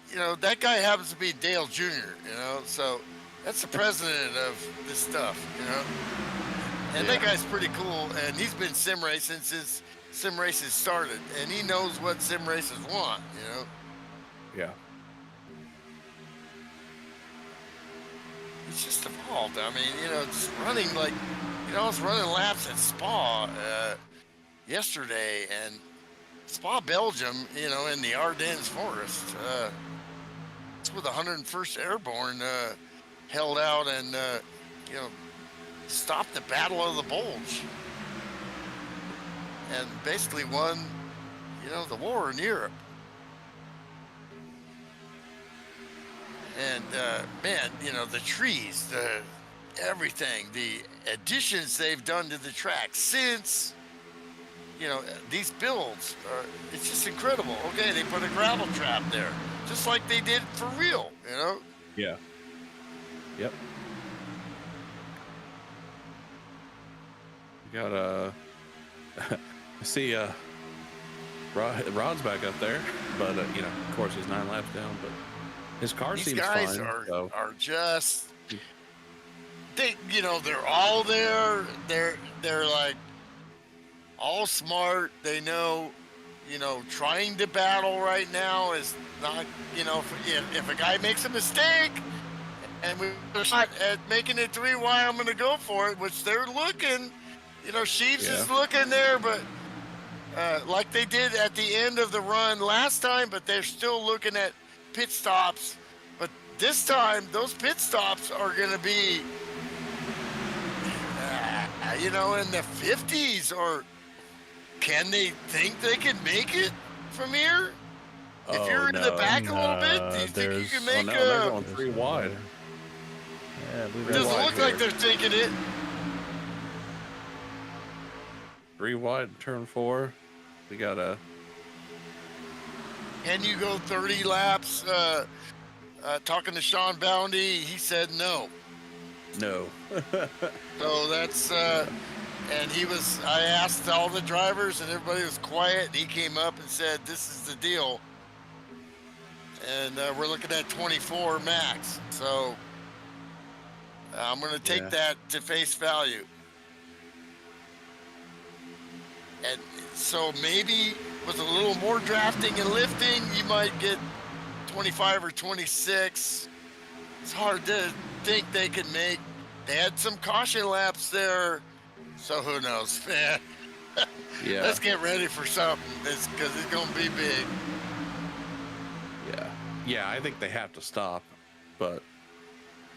you know, that guy happens to be Dale Jr., you know, so that's the president of this stuff, you know. And that guy's pretty cool, and he's been sim racing since sim races started, and he knows what sim races want, you know. Yeah. It's just evolved. I mean, you know, just running like, you know, I was running laps at Spa yesterday, and Spa, Belgium, you know, in the Ardennes forest. It's where the 101st Airborne held out and, you know, stopped the Battle of the Bulge and basically won, you know, the war in Europe. And man, you know, the trees, everything, the additions they've done to the track since, you know, these builds, it's just incredible. Okay, they put a gravel trap there, just like they did for real, you know? Yeah. Yep. You got I see Rod's back up there, but you know, of course he's 9 laps down, but his car These seems guys fine. are just, they, you know, they're all there. They're like all smart. They know, you know, trying to battle right now is not, you know, if a guy makes a mistake and we're not at making it 3 wide, I'm going to go for it, which they're looking, you know, Sheaves is looking there, but like they did at the end of the run last time, but they're still looking at pit stops. But this time, those pit stops are going to be, you know, in the 50s, or can they think they can make it from here? If Oh you're in the no! back a little bit, do you think you can There's Oh make no, they're a? going 3 wide. Yeah, I believe It Three that's doesn't wide look like here. they're thinking it. 3 wide, turn 4. We got a. Can you go 30 laps? Talking to Sean Bounty, he said no. No. So that's and I asked all the drivers and everybody was quiet. And he came up and said, "This is the deal." And we're looking at 24 max. So I'm going to take Yeah. that to face value. And so maybe with a little more drafting and lifting, you might get 25 or 26. It's hard to think they could make. They had some caution laps there. So who knows, man? Yeah. Let's get ready for something because it's going to be big. Yeah. Yeah, I think they have to stop, but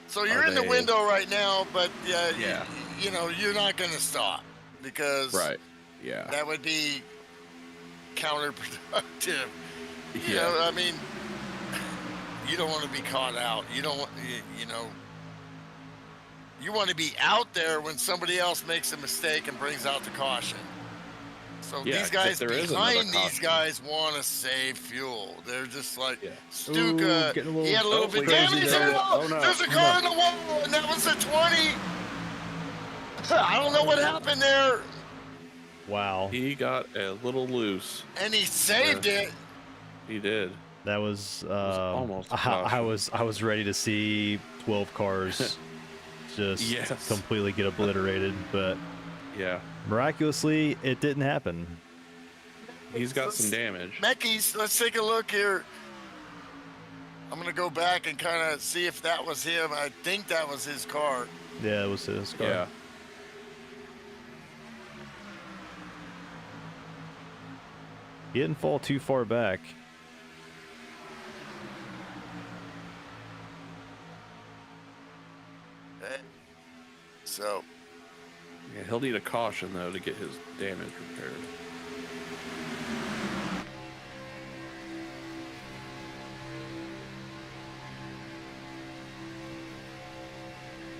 So you're in the window right now, but Yeah. you know, you're not going to stop because right. Yeah. that would be counterproductive. You Yeah. know, I mean, you don't want to be caught out. You don't want, you know, you want to be out there when somebody else makes a mistake and brings out the caution. So Yeah, these guys if there is another behind these caution. guys want to save fuel. They're just like Yeah. Stuka. Ooh, getting a little He had a little bit crazy damage. there. Oh, Oh, no. there's a car in the wall, and that was a 20. I don't know what happened there, wow. He got a little loose. and he saved it. He did. That was almost a I caution. was ready to see 12 cars just Yes. completely get obliterated, but Yeah. miraculously it didn't happen. He's got some damage. Meckies, let's take a look here. I'm gonna go back and kind of see if that was him. I think that was his car. Yeah, it was his car. Yeah. He didn't fall too far back. Okay. So Yeah, he'll need a caution though to get his damage repaired.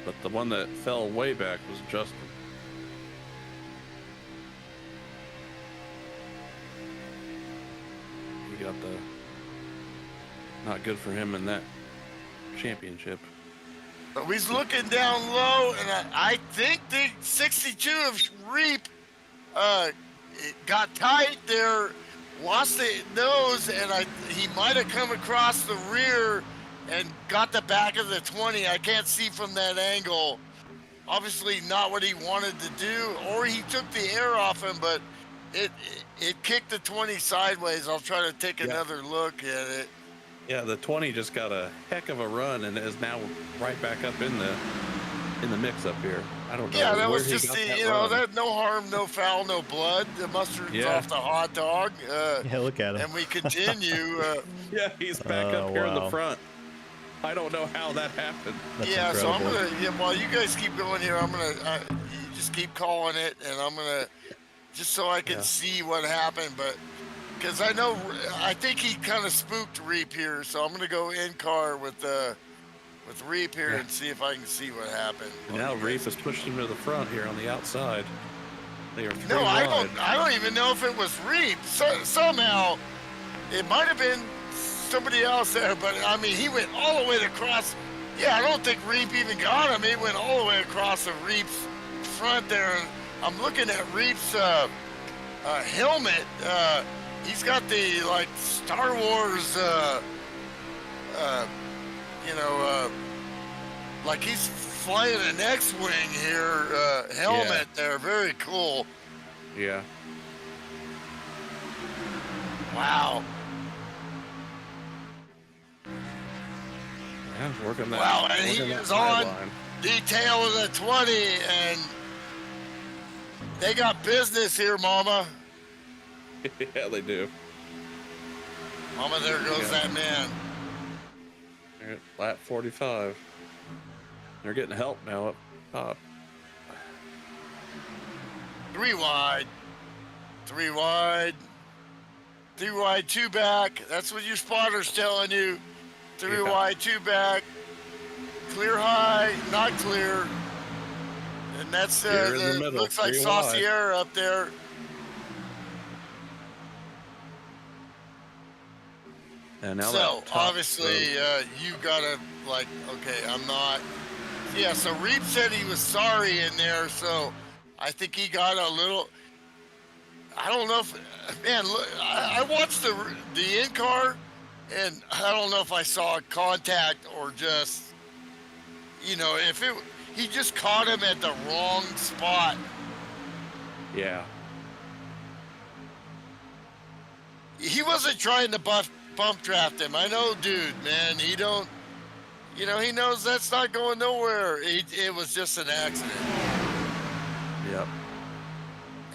But the one that fell way back was Justin. He got the not good for him in that championship. But he's looking down low, and I think the 62 of Reap it got tight there, lost the nose, and he might have come across the rear and got the back of the 20. I can't see from that angle. Obviously not what he wanted to do, or he took the air off him, but it kicked the 20 sideways. I'll try to take another look at it. Yeah, the 20 just got a heck of a run and is now right back up in the mix up here. I don't know. Yeah, that where was he just got the, that you know, run. that no harm, no foul, no blood. The mustard's Yeah. off the hot dog. Yeah, look at him. And we continue. Yeah, he's back up here in the wow. front. I don't know how that happened. That's yeah, so I'm incredible. gonna. Yeah, while you guys keep going here, I'm gonna. You just keep calling it, and I'm gonna, just so I can see what happened. But because I think he kind of spooked Reap here, so I'm gonna go in car with Reap here and see if I can see what happened. And now Reef has pushed him to the front here on the outside. They are three No, wide. I don't even know if it was Reap. Somehow, it might have been somebody else there, but I mean, he went all the way across. Yeah, I don't think Reap even got him. He went all the way across the Reap's front there. And I'm looking at Reap's helmet. He's got the like Star Wars, like he's flying an X-wing here helmet there. Very cool. Yeah. Wow. Yeah, working that. Wow, and he working that is on sideline. the tail of the 20, and they got business here, Mama. Yeah, they do. Mama, there goes that man. They're at lap 45. They're getting help now up top. 3 wide. 3 wide. 3 wide, 2 back. That's what your spotter's telling you. 3 Yeah. wide, 2 back. Clear high, not clear. And that's Here in the middle, looks like 3 wide. Saucier up there. And now So that top obviously you gotta like, okay, I'm not. Yeah, so Reed said he was sorry in there, so I think he got a little. I don't know if, man, look, I watched the in car, and I don't know if I saw contact or just, if he just caught him at the wrong spot. yeah. He wasn't trying to bump draft him. I know, dude, man. He don't, he knows that's not going nowhere. It was just an accident. Yep.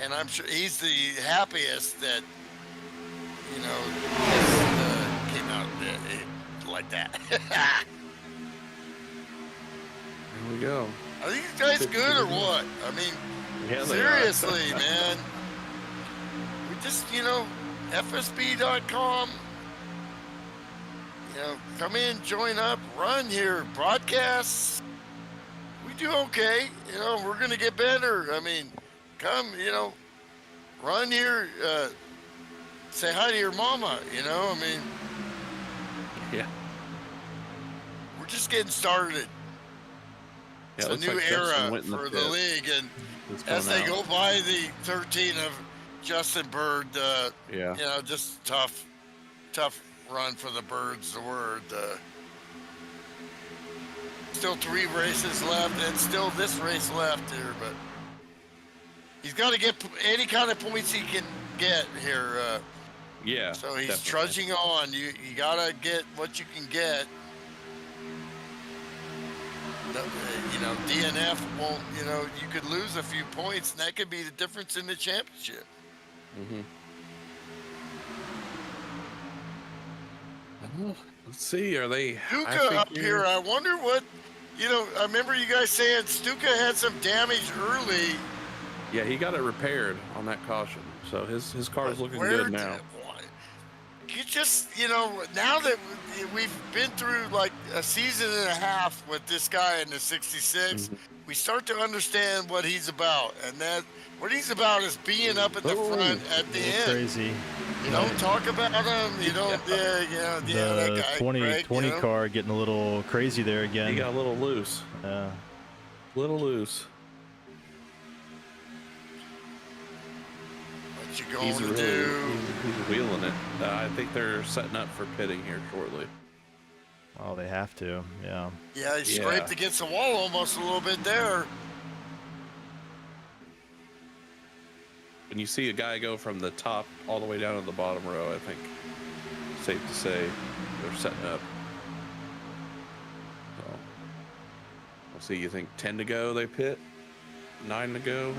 And I'm sure he's the happiest that, this came out like that. Here we go. Are these guys good or what? I mean, Yeah, they seriously, man. We just, FSB.com. Come in, join up, run here, broadcasts. We do okay. We're going to get better. I mean, come, run here, say hi to your mama, I mean. Yeah. We're just getting started. Yeah, It's a new like era went in for the pit. league, and It's as coming they out. go by the 13 of Justin Bird, Yeah. just tough run for the Birds. The word. Still 3 races left, and still this race left here, but he's got to get any kind of points he can get here. Yeah. So he's definitely. trudging on. You gotta get what you can get. DNF won't. You could lose a few points, and that could be the difference in the championship. Mm-hmm. Let's see. Are they Stuka up here? I wonder what. I remember you guys saying Stuka had some damage early. Yeah, he got it repaired on that caution, so his car is looking good now. You just, now that we've been through like a season and a half with this guy in the 66, we start to understand what he's about, and that what he's about is being up at the front at the end. Crazy. You don't talk about him. You don't. That The guy, 2020 Greg, car getting a little crazy there again. He got a little loose. Little loose. What you going to do? He's wheeling it. I think they're setting up for pitting here shortly. Oh, they have to. Yeah. Yeah, he scraped against the wall almost a little bit there. When you see a guy go from the top all the way down to the bottom row, I think it's safe to say they're setting up. So we'll see. You think 10 to go they pit? 9 to go?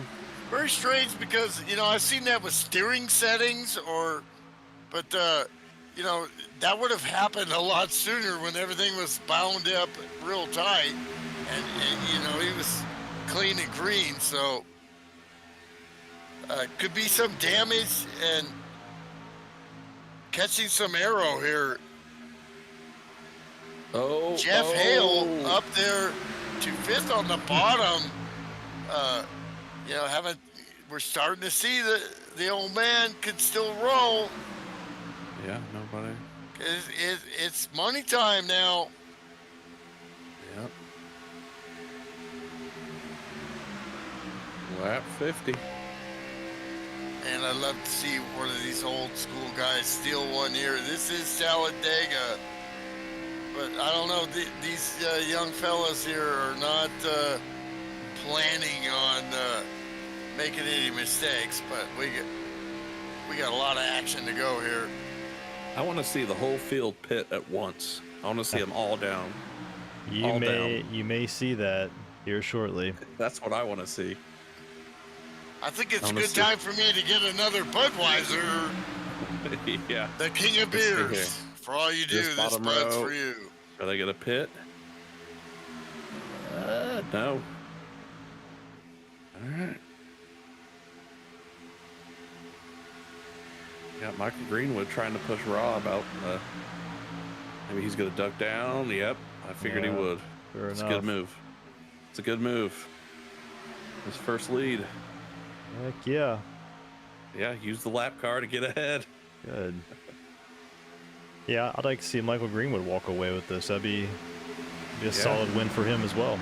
Very strange because, I've seen that with steering settings but that would have happened a lot sooner when everything was bound up real tight and he was clean and green. So could be some damage and catching some arrow here. Jeff Hale up there to 5th on the bottom. We're starting to see the old man could still roll. Yeah, nobody. It's money time now. Yep. Lap 50. And I'd love to see one of these old school guys steal one here. This is Talladega. But I don't know, these young fellas here are not planning on making any mistakes, but we got a lot of action to go here. I want to see the whole field pit at once. I want to see them all down. You may see that here shortly. That's what I want to see. I think it's a good time for me to get another Budweiser. Yeah. The king of beers. For all you do, this Bud's for you. Are they going to pit? No. All right. Yeah, Michael Greenwood trying to push Rob out. Maybe he's going to duck down. Yep, I figured he Yeah, would. sure It's a enough. good move. It's a good move. His first lead. Heck yeah. Yeah, use the lap car to get ahead. Good. Yeah, I'd like to see Michael Greenwood walk away with this. That'd be a solid win for him as well.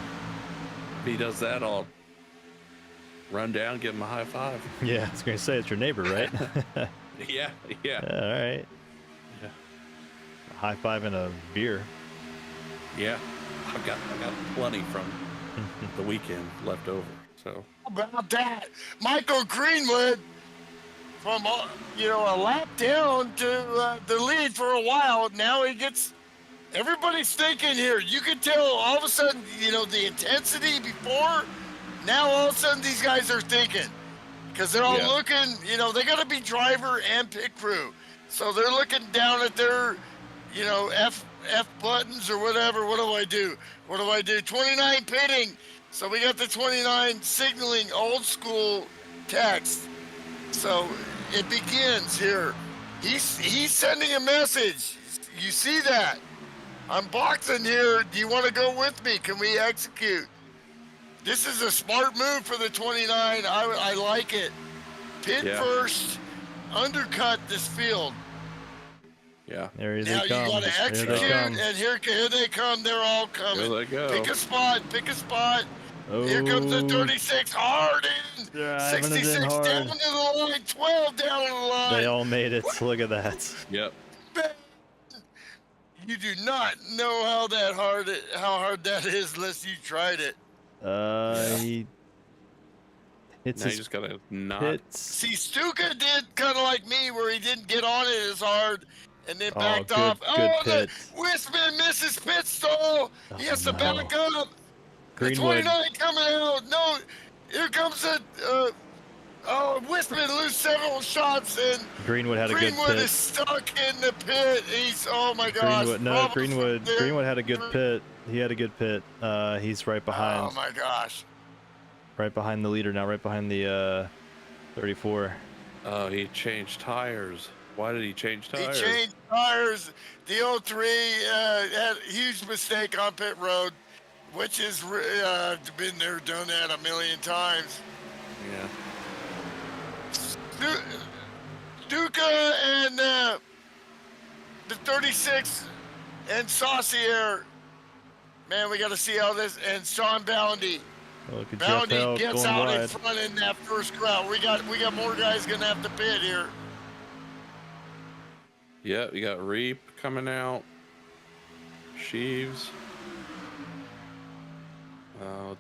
If he does that, I'll run down, give him a high five. Yeah, I was going to say, it's your neighbor, right? Yeah. All right. Yeah. A high five and a beer. Yeah. I got plenty from the weekend left over. So How about that? Michael Greenwood from a lap down to the lead for a while. Now he gets everybody's thinking here. You can tell all of a sudden, the intensity before. Now all of a sudden these guys are thinking because they're all looking. They got to be driver and pit crew, so they're looking down at their, F buttons or whatever. What do I do? 29 pitting. So we got the 29 signaling old school text. So it begins here. He's sending a message. You see that? I'm boxing here. Do you want to go with me? Can we execute? This is a smart move for the 29. I like it. Pit first, undercut this field. Yeah. There they now come. You got to execute, and here they come. They're all coming. Here they go. Pick a spot. Oh, Here comes the 36 hard in. driving 66 it in hard. down to the line. 12 down to the line. They all made it. Look at that. Yep. You do not know how hard that is unless you tried it. It's Now you just gotta not. It's See, Stuka did kind of like me, where he didn't get on it as hard and then backed off. Good The pit. Wisman misses pit stall. He has to back up. The Greenwood. 29 coming out. No, here comes the. Wisman lose several shots, and Greenwood had a good Greenwood pit. is stuck in the pit. Oh my gosh. Greenwood had a good pit. He had a good pit. He's right behind. Oh my gosh. Right behind the leader now. Right behind the 34. Oh, he changed tires. Why did he change tires? He changed tires. The 03 had a huge mistake on pit road, which has been there, done that a million times. Yeah. Duca and the 36 and Saucier. Man, we got to see how this. And Sean Boundy. Look at Boundy Jeff Bell gets going out wide. in front in that first crowd. We got more guys gonna have to pit here. Yeah, we got Reap coming out. Sheaves.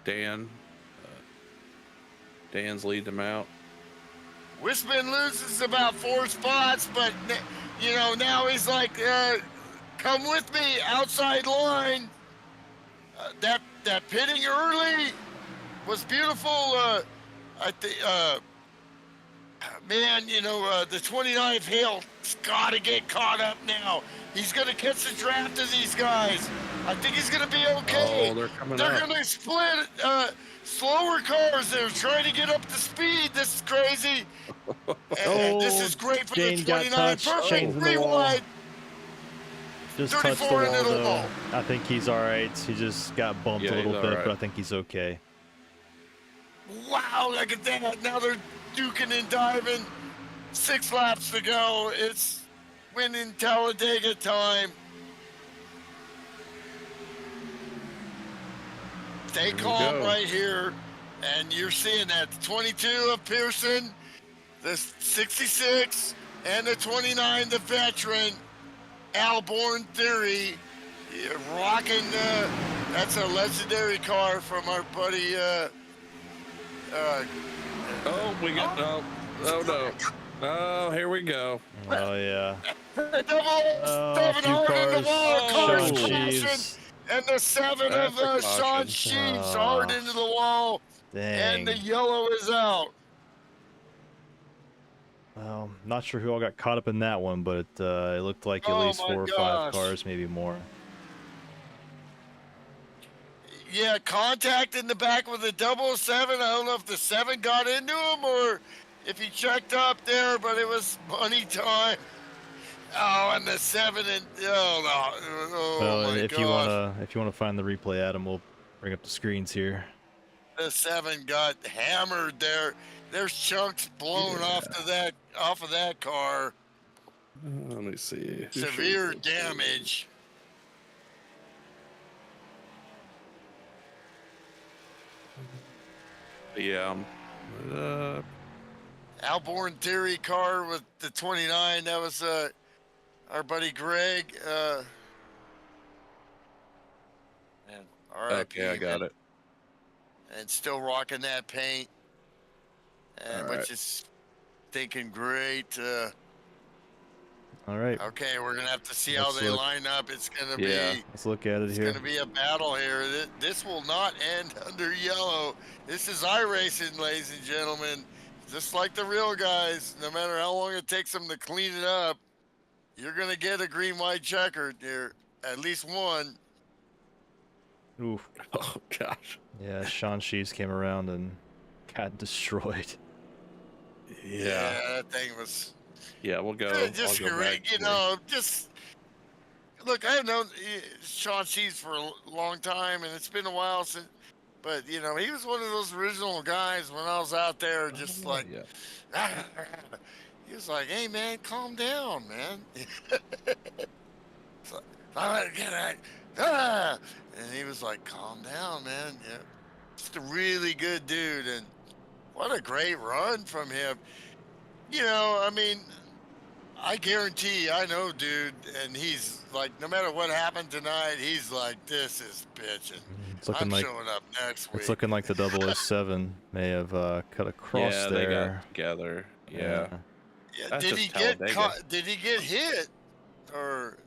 Dan. Dan's leading them out. Wisman loses about 4 spots, but now he's like, come with me, outside line. That pitting early was beautiful. I think, man, the 29th Hale's got to get caught up now. He's going to catch the draft of these guys. I think he's going to be okay. Oh, they're coming They're up. going to split slower cars. They're trying to get up to speed. This is crazy. And this is great for Shane the got 29. touched. Perfect Shane's in the wall. rewind. Just touched the 34 into wall, the though. wall. I think he's all right. He just got bumped Yeah, a little he's bit, all right. but I think he's okay. Wow, look at that. Now they're duking and diving. 6 laps to go. It's winning Talladega time. Stay calm go. right here. And you're seeing that. The 22 of Pearson, the 66, and the 29, the veteran, Alborn Theory, rocking. That's a legendary car from our buddy. Oh, we got. Oh no. Oh, here we go. Oh, yeah. Double a 7 few hard in the cars. wall. Cars Sean crashing. Sheaves. And the 7 of That's a Sean caution. Sheaves Oh. hard into the wall. Dang. And the yellow is out. Well, not sure who all got caught up in that one, but it looked like at Oh least my 4 or 5 gosh. cars, maybe more. Yeah, contact in the back with the 007. I don't know if the 7 got into him or if he checked up there, but it was money time. Oh, and the 7 and oh no, oh Well, and my if you gosh, wanna find the replay, Adam, we'll bring up the screens here. the 7 got hammered there. There's chunks blown off of that car. Let me see. Who Severe shows those damage. videos? Yeah. Alborn Theory car with the 29. That was our buddy Greg. Man, R.I.P. Okay, I got it. And still rocking that paint, and All right. which is thinking great. All right. Okay, we're gonna have to see Let's how they look. line up. It's gonna Yeah. be. Let's look at it It's here. gonna be a battle here. This will not end under yellow. This is iRacing, ladies and gentlemen. Just like the real guys, no matter how long it takes them to clean it up, you're gonna get a green-white checkered here. At least one. Oof. Oh gosh. Yeah, Sean Sheaves came around and got destroyed. Yeah. That thing was. Yeah, we'll go. Just I'll go great, back you know. Just look, I've known Sean Sheaves for a long time, and it's been a while since. But you know, he was one of those original guys when I was out there, just like. Yeah. He was like, "Hey man, calm down, man." So, and he was like, "Calm down, man." Yeah, just a really good dude, and what a great run from him. You know, I mean, I guarantee, I know, dude, and he's like, no matter what happened tonight, he's like, "This is bitching. It's looking I'm like showing up next week." it's looking like the 007 may have cut across Yeah, there. they got together. Yeah. Yeah, That's did just he get Talladega. caught? Did he get hit? Or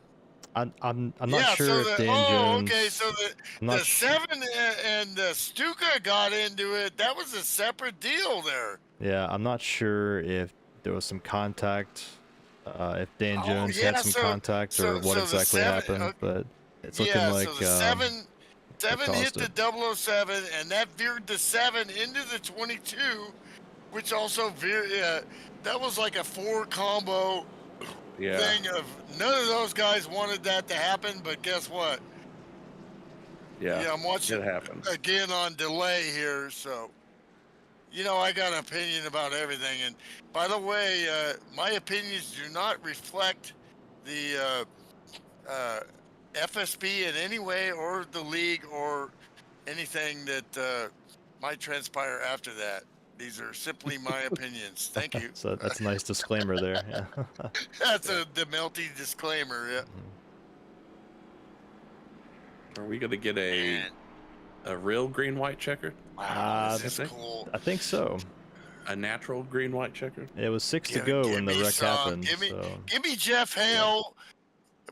I'm not yeah, sure so if the Dan Jones. okay, so I'm the not 7 and the Stuka got into it. That was a separate deal there. Yeah, I'm not sure if there was some contact, if Dan Jones yeah, had some contact or what so the exactly 7 happened, but it's looking yeah, like so the 7 hit caused the it. 007, and that veered the 7 into the 22, which also veered. That was like a 4 combo thing of none of those guys wanted that to happen, but guess what? Yeah, I'm watching it happened again on delay here, so you know I got an opinion about everything. And by the way, my opinions do not reflect the FSB in any way, or the league, or anything that might transpire after that. These are simply my opinions. Thank you. So that's a nice disclaimer there. Yeah. That's the melty disclaimer. Yeah. Are we gonna get a real green white checkered? Wow, this is cool. I think so. A natural green white checkered? It was 6 to go when the wreck happened. Give me Jeff Hale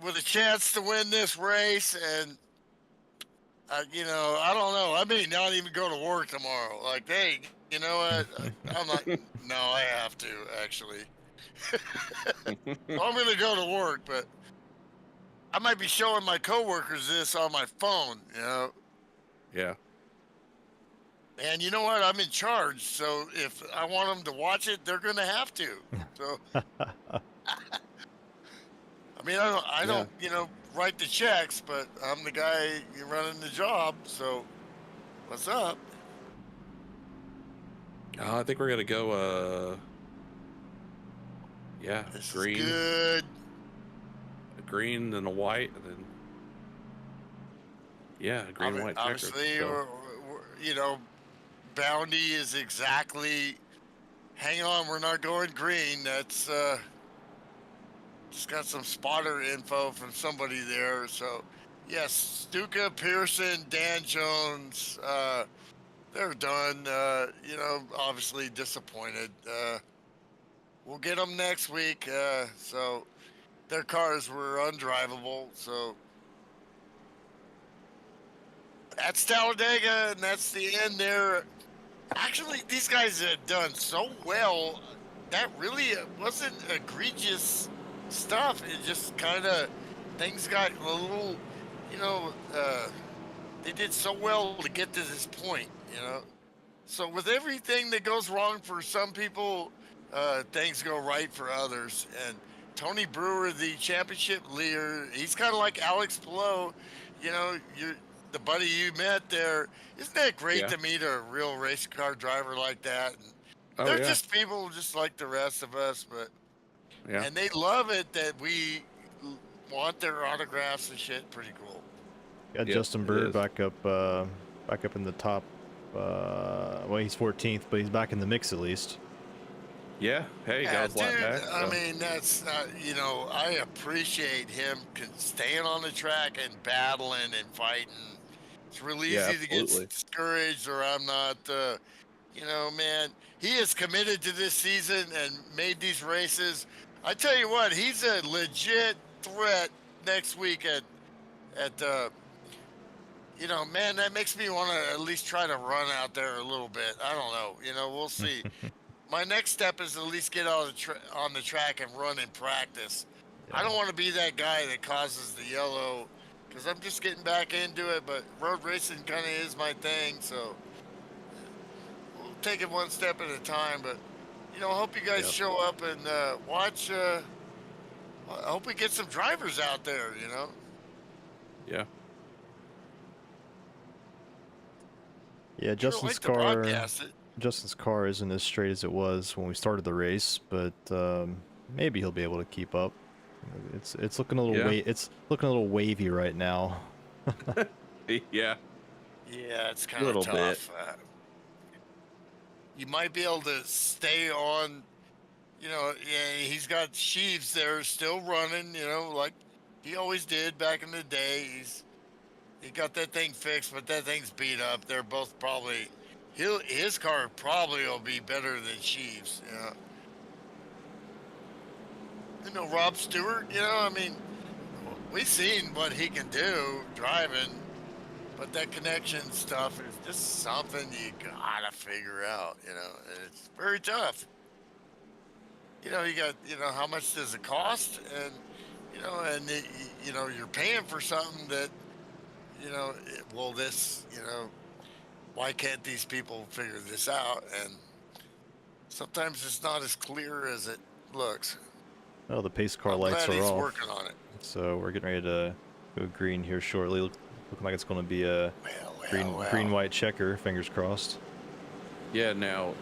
with a chance to win this race, and you know, I don't know. I may not even go to work tomorrow. Like, hey, you know what? I'm not. No, I have to actually. I'm gonna go to work, but I might be showing my coworkers this on my phone. You know. Yeah. And you know what? I'm in charge, so if I want them to watch it, they're gonna have to. So. I mean, I don't, you know, write the checks, but I'm the guy running the job. So, what's up? I think we're gonna go. This green. Is good. A green and a white, and then a green white. Obviously, you know, Bounty is exactly. Hang on, we're not going green. That's. Just got some spotter info from somebody there. So, yes, Stuka, Pearson, Dan Jones, they're done. You know, obviously disappointed. We'll get them next week. So, their cars were undrivable. So, that's Talladega, and that's the end there. Actually, these guys have done so well. That really wasn't egregious stuff. It just kind of things got a little, you know, they did so well to get to this point, you know. So with everything that goes wrong for some people, things go right for others. And Tony Brewer, the championship leader, he's kind of like Alex Palou. You know, you're the buddy you met there. Isn't that great Yeah. to meet a real race car driver like that? And Oh they're yeah. just people just like the rest of us, but Yeah. and they love it that we want their autographs and shit. Pretty cool. Got Yep, Justin it Bird is. back up in the top. Well, he's 14th, but he's back in the mix at least. Yeah. Hey, Yeah, got his lap dude. back. I so. mean, that's you know, I appreciate him staying on the track and battling and fighting. It's really Yeah, easy to get absolutely. discouraged, or I'm not. You know, man, he is committed to this season and made these races. I tell you what, he's a legit threat next week at you know, man, that makes me want to at least try to run out there a little bit. I don't know. You know, we'll see. My next step is to at least get on the track and run in practice. I don't want to be that guy that causes the yellow, because I'm just getting back into it. But road racing kind of is my thing, so we'll take it one step at a time. But you know, I hope you guys Yep. show up and watch. I hope we get some drivers out there. You know. Yeah. Yeah, Sure like to broadcast it. Justin's car isn't as straight as it was when we started the race, but maybe he'll be able to keep up. It's looking a little Yeah. it's looking a little wavy right now. Yeah. Yeah, it's kind of Little tough. You might be able to stay on. You know, yeah, he's got sheaves there still running. You know, like he always did back in the day. He got that thing fixed, but that thing's beat up. They're both probably his car probably will be better than Sheaves. You know, Rob Stewart. You know, I mean, we've seen what he can do driving, but that connection stuff is just something you gotta figure out. You know, and it's very tough. You know, you got, you know, how much does it cost, and you know, and you know, you're paying for something that, you know, well, this, you know, why can't these people figure this out? And sometimes it's not as clear as it looks. Well, the pace car I'm lights glad are he's off, working on it. so we're getting ready to go green here shortly. Looking like it's going to be a green white checker. Fingers crossed. Yeah. Now.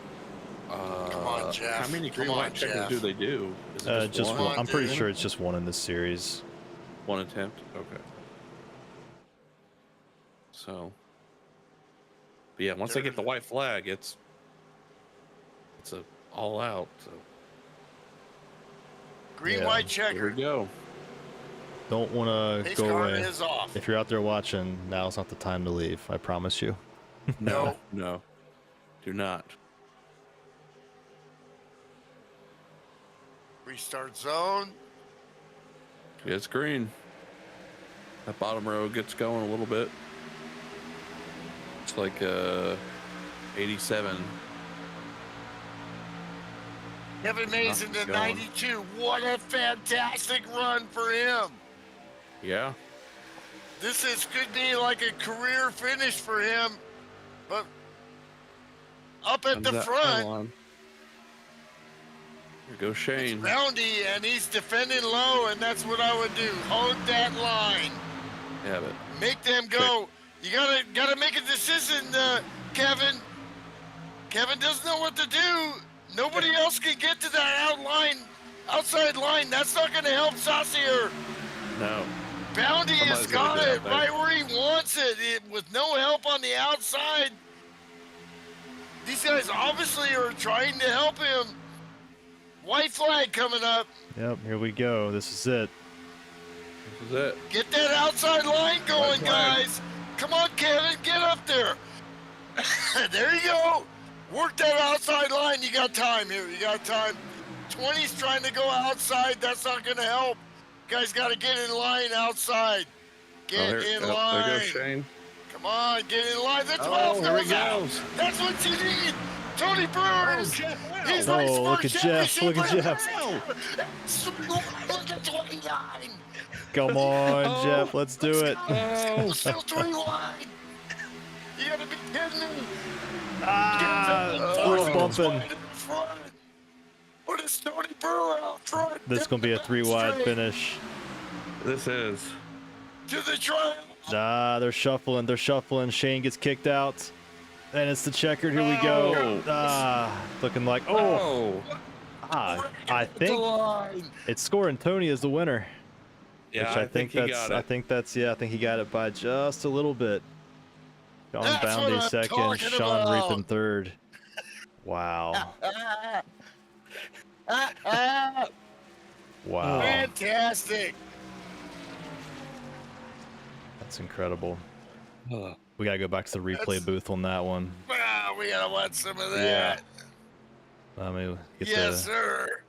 Come on, Jeff. How many Come green on, white checkers Jeff. do they do? Is it Just one? one. I'm pretty dude. sure it's just one in this series. One attempt. Okay. So. But yeah, once they get the white flag, it's a all out. So Green Yeah. white here checker. we go. Don't want to Pace go car away. is off. If you're out there watching, now's not the time to leave. I promise you. No, no, do not. Restart zone. It's green. That bottom row gets going a little bit. It's like 87. Kevin Mays into going. 92. What a fantastic run for him. Yeah. This could be like a career finish for him, but up at Comes the that front, pylon. Here goes Shane. Roundy, and he's defending low, and that's what I would do. Hold that line. Yeah, but Make them go. You gotta make a decision, Kevin. Kevin doesn't know what to do. Nobody else can get to that outside line. That's not gonna help Saucier. no. Bounty has Somebody's gonna got get it out there. right where he wants it, with no help on the outside. These guys obviously are trying to help him. White flag coming up. Yep, here we go. This is it. This is it. Get that outside line going, White flag. guys. Come on, Kevin, get up there. There you go. Work that outside line. You got time here. You got time. 20's trying to go outside. That's not going to help. Guys got to get in line outside. Get in line. There goes Shane. Come on, get in line. The 12 Oh, here he goes out. goes. That's what you need. Tony Brewer is. He's Oh, raced look for at Jeff, look at championship. Jeff. Look at 29. Come on, Oh. Jeff. Let's do it. Oh. Still 3 wide. You gotta be kidding me. Ah, we're bumping. this Tony Brewer out front. This is gonna be a 3-wide finish. This is. To the trial. Ah, they're shuffling. Shane gets kicked out, and it's the checkered. Here we go. Looking like I think it's scoring Tony as the winner. Yeah, which I think he got it. I think he got it by just a little bit. John Boundy second, Sean Reap in third. Wow. Wow. Fantastic. That's incredible. We gotta go back to the replay booth on that one. Wow, we gotta watch some of that. Let me get yes, sir.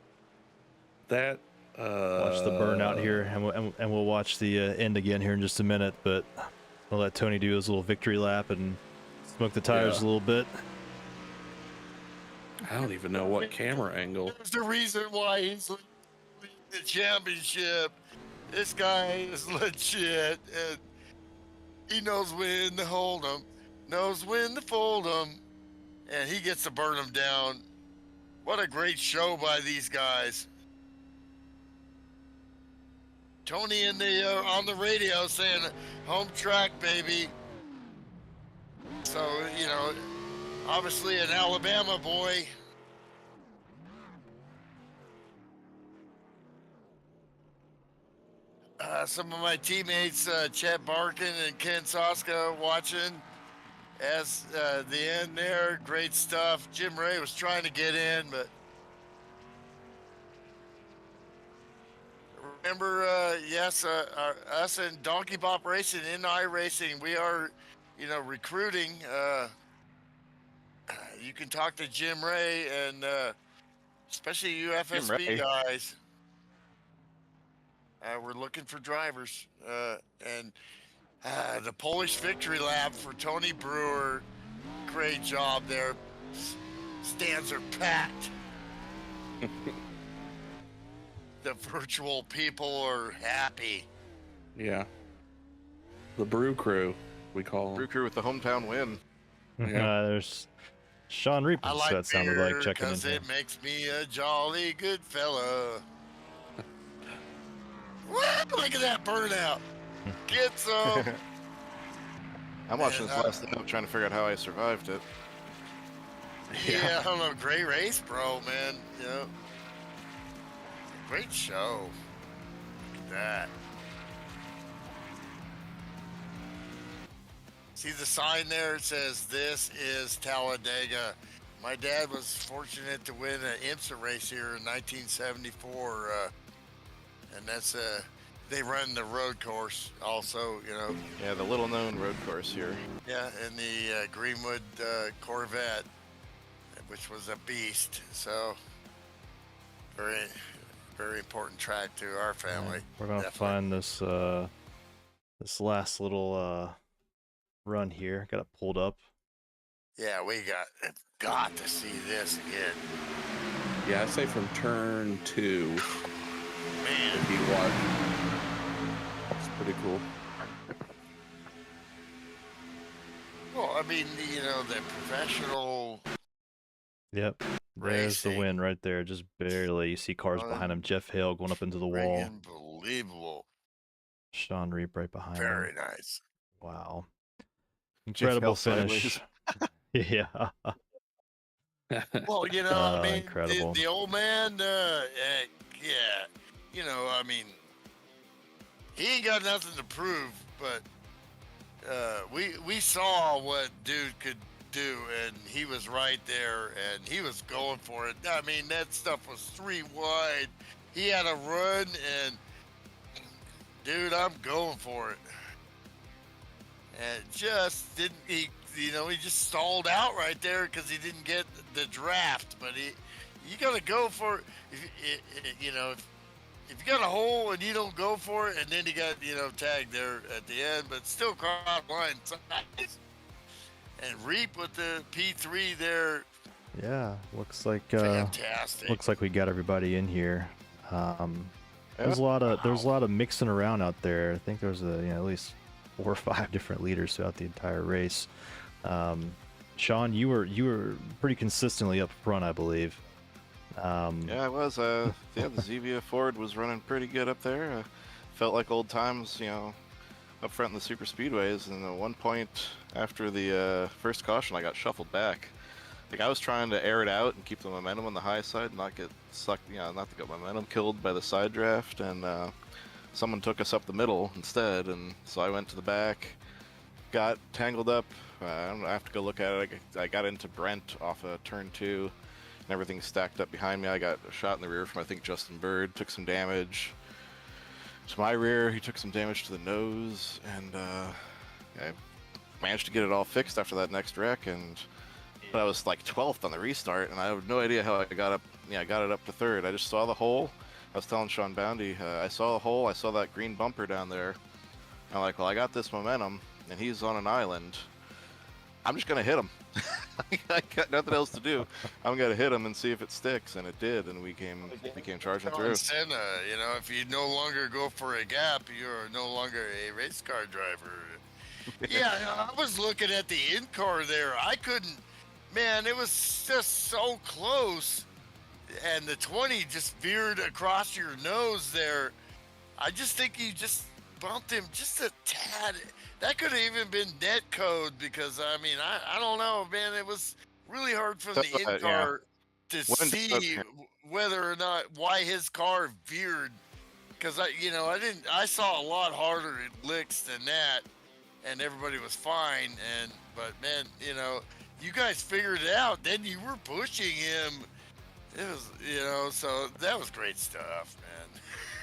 That watch the burnout here, and we'll watch the end again here in just a minute. But I'll let Tony do his little victory lap and smoke the tires a little bit. I don't even know what camera angle. There's the reason why he's leading the championship. This guy is legit, and he knows when to hold them, knows when to fold them, and he gets to burn them down. What a great show by these guys. Tony in the on the radio saying, "Home track, baby." So, you know, obviously an Alabama boy. Some of my teammates, Chet Barkin and Ken Soska, watching as the end there. Great stuff. Jim Ray was trying to get in, but remember, yes, us and Donkey Bop Racing in iRacing, we are, you know, recruiting. You can talk to Jim Ray and especially you FSB guys. We're looking for drivers, and the Polish victory lap for Tony Brewer. Great job there. Stands are packed. The virtual people are happy. Yeah. The Brew Crew, we call them. Brew Crew with the hometown win. Yeah. There's Sean Reap. I like that sounded like checking in. because it makes me a jolly good fella. Woo, look at that burnout. Get some. I'm watching this last thing up trying to figure out how I survived it. Yeah, I don't know. Great race, bro, man. You know, great show. Look at that. See the sign there? It says, "This is Talladega." My dad was fortunate to win an IMSA race here in 1974. And that's they run the road course also, you know. Yeah, the little known road course here. Yeah, in the Greenwood Corvette, which was a beast. So very, very important track to our family. We're gonna find this this last little run here. Got it pulled up. Yeah, we got to see this again. Yeah, I'd say from turn 2. Man, if you watch, it's pretty cool. well, I mean, you know, the professional. Yep. There's the win right there, just barely. You see cars behind him. Jeff Hale going up into the wall. Unbelievable. Sean Reap right behind him. Very nice. Wow. Incredible finish. Yeah. Well, you know, I mean, incredible. The old man, yeah, you know, I mean, he ain't got nothing to prove, but we saw what dude could do, and he was right there, and he was going for it. I mean, that stuff was 3 wide. He had a run, and dude, I'm going for it. And just didn't he? You know, he just stalled out right there because he didn't get the draft. But you got to go for it. You know, if you got a hole and you don't go for it, and then you got, you know, tagged there at the end, but still cross line size. And Reap with the P3 there. Yeah, looks like fantastic. Looks like we got everybody in here. There's a lot of mixing around out there. I think there was at least 4 or 5 different leaders throughout the entire race. Sean, you were pretty consistently up front, I believe. Yeah, I was. Yeah, the Zevia Ford was running pretty good up there. Felt like old times, up front in the super speedways. And at one point after the first caution, I got shuffled back. Like I was trying to air it out and keep the momentum on the high side, not get sucked, not to get momentum killed by the side draft. And someone took us up the middle instead, and so I went to the back, got tangled up. I don't know, I have to go look at it. I got into Brent off of turn 2, and everything stacked up behind me. I got a shot in the rear from I think Justin Bird, took some damage to my rear. He took some damage to the nose, and I managed to get it all fixed after that next wreck. But I was like 12th on the restart, and I have no idea how I got up. I got it up to 3rd. I just saw the hole. I was telling Sean Boundy, I saw the hole. I saw that green bumper down there. I'm like, well, I got this momentum, and he's on an island. I'm just gonna hit him. I got nothing else to do. I'm gonna hit him and see if it sticks, and it did, and we came charging through. Senna, if you no longer go for a gap, you're no longer a race car driver. Yeah, I was looking at the in-car there. I couldn't, man, it was just so close, and the 20 just veered across your nose there. I just think you just bumped him just a tad. That could have even been net code because, I mean, I don't know, man. It was really hard from the in-car to see whether or not why his car veered. Because I saw a lot harder licks than that, and everybody was fine. But man, you guys figured it out. Then you were pushing him. It was, so that was great stuff, man.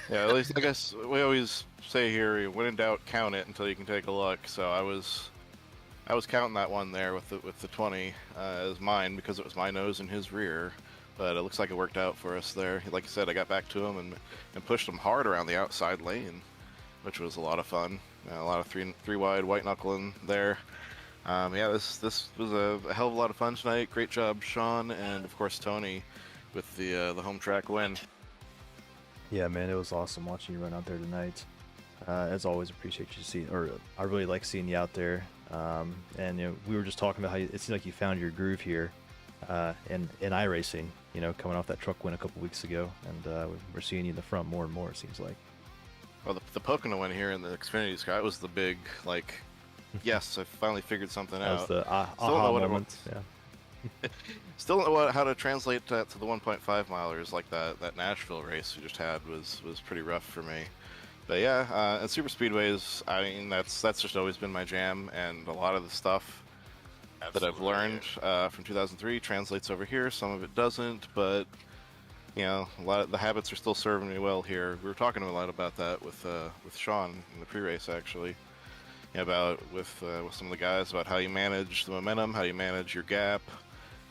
Yeah, at least I guess we always say here, when in doubt, count it until you can take a look. So I was counting that one there with the 20 as mine because it was my nose and his rear. But it looks like it worked out for us there. Like I said, I got back to him and pushed him hard around the outside lane, which was a lot of fun. A lot of three wide white knuckling there. Yeah, this was a hell of a lot of fun tonight. Great job, Sean, and of course Tony, with the home track win. Yeah, man, it was awesome watching you run out there tonight. As always, appreciate you seeing, or I really like seeing you out there. And we were just talking about how it seems like you found your groove here in iRacing. Coming off that truck win a couple weeks ago, and we're seeing you in the front more and more. It seems like. Well, the Pocono win here in the Xfinity Sky was the big yes, I finally figured something out. That was the aha moment. Yeah. Still don't know how to translate that to the 1.5 milers like that Nashville race we just had was pretty rough for me. But yeah, and super speedways, I mean that's just always been my jam, and a lot of the stuff that I've learned from 2003 translates over here. Some of it doesn't, but a lot of the habits are still serving me well here. We were talking a lot about that with Sean in the pre-race actually. About with some of the guys about how you manage the momentum, how you manage your gap.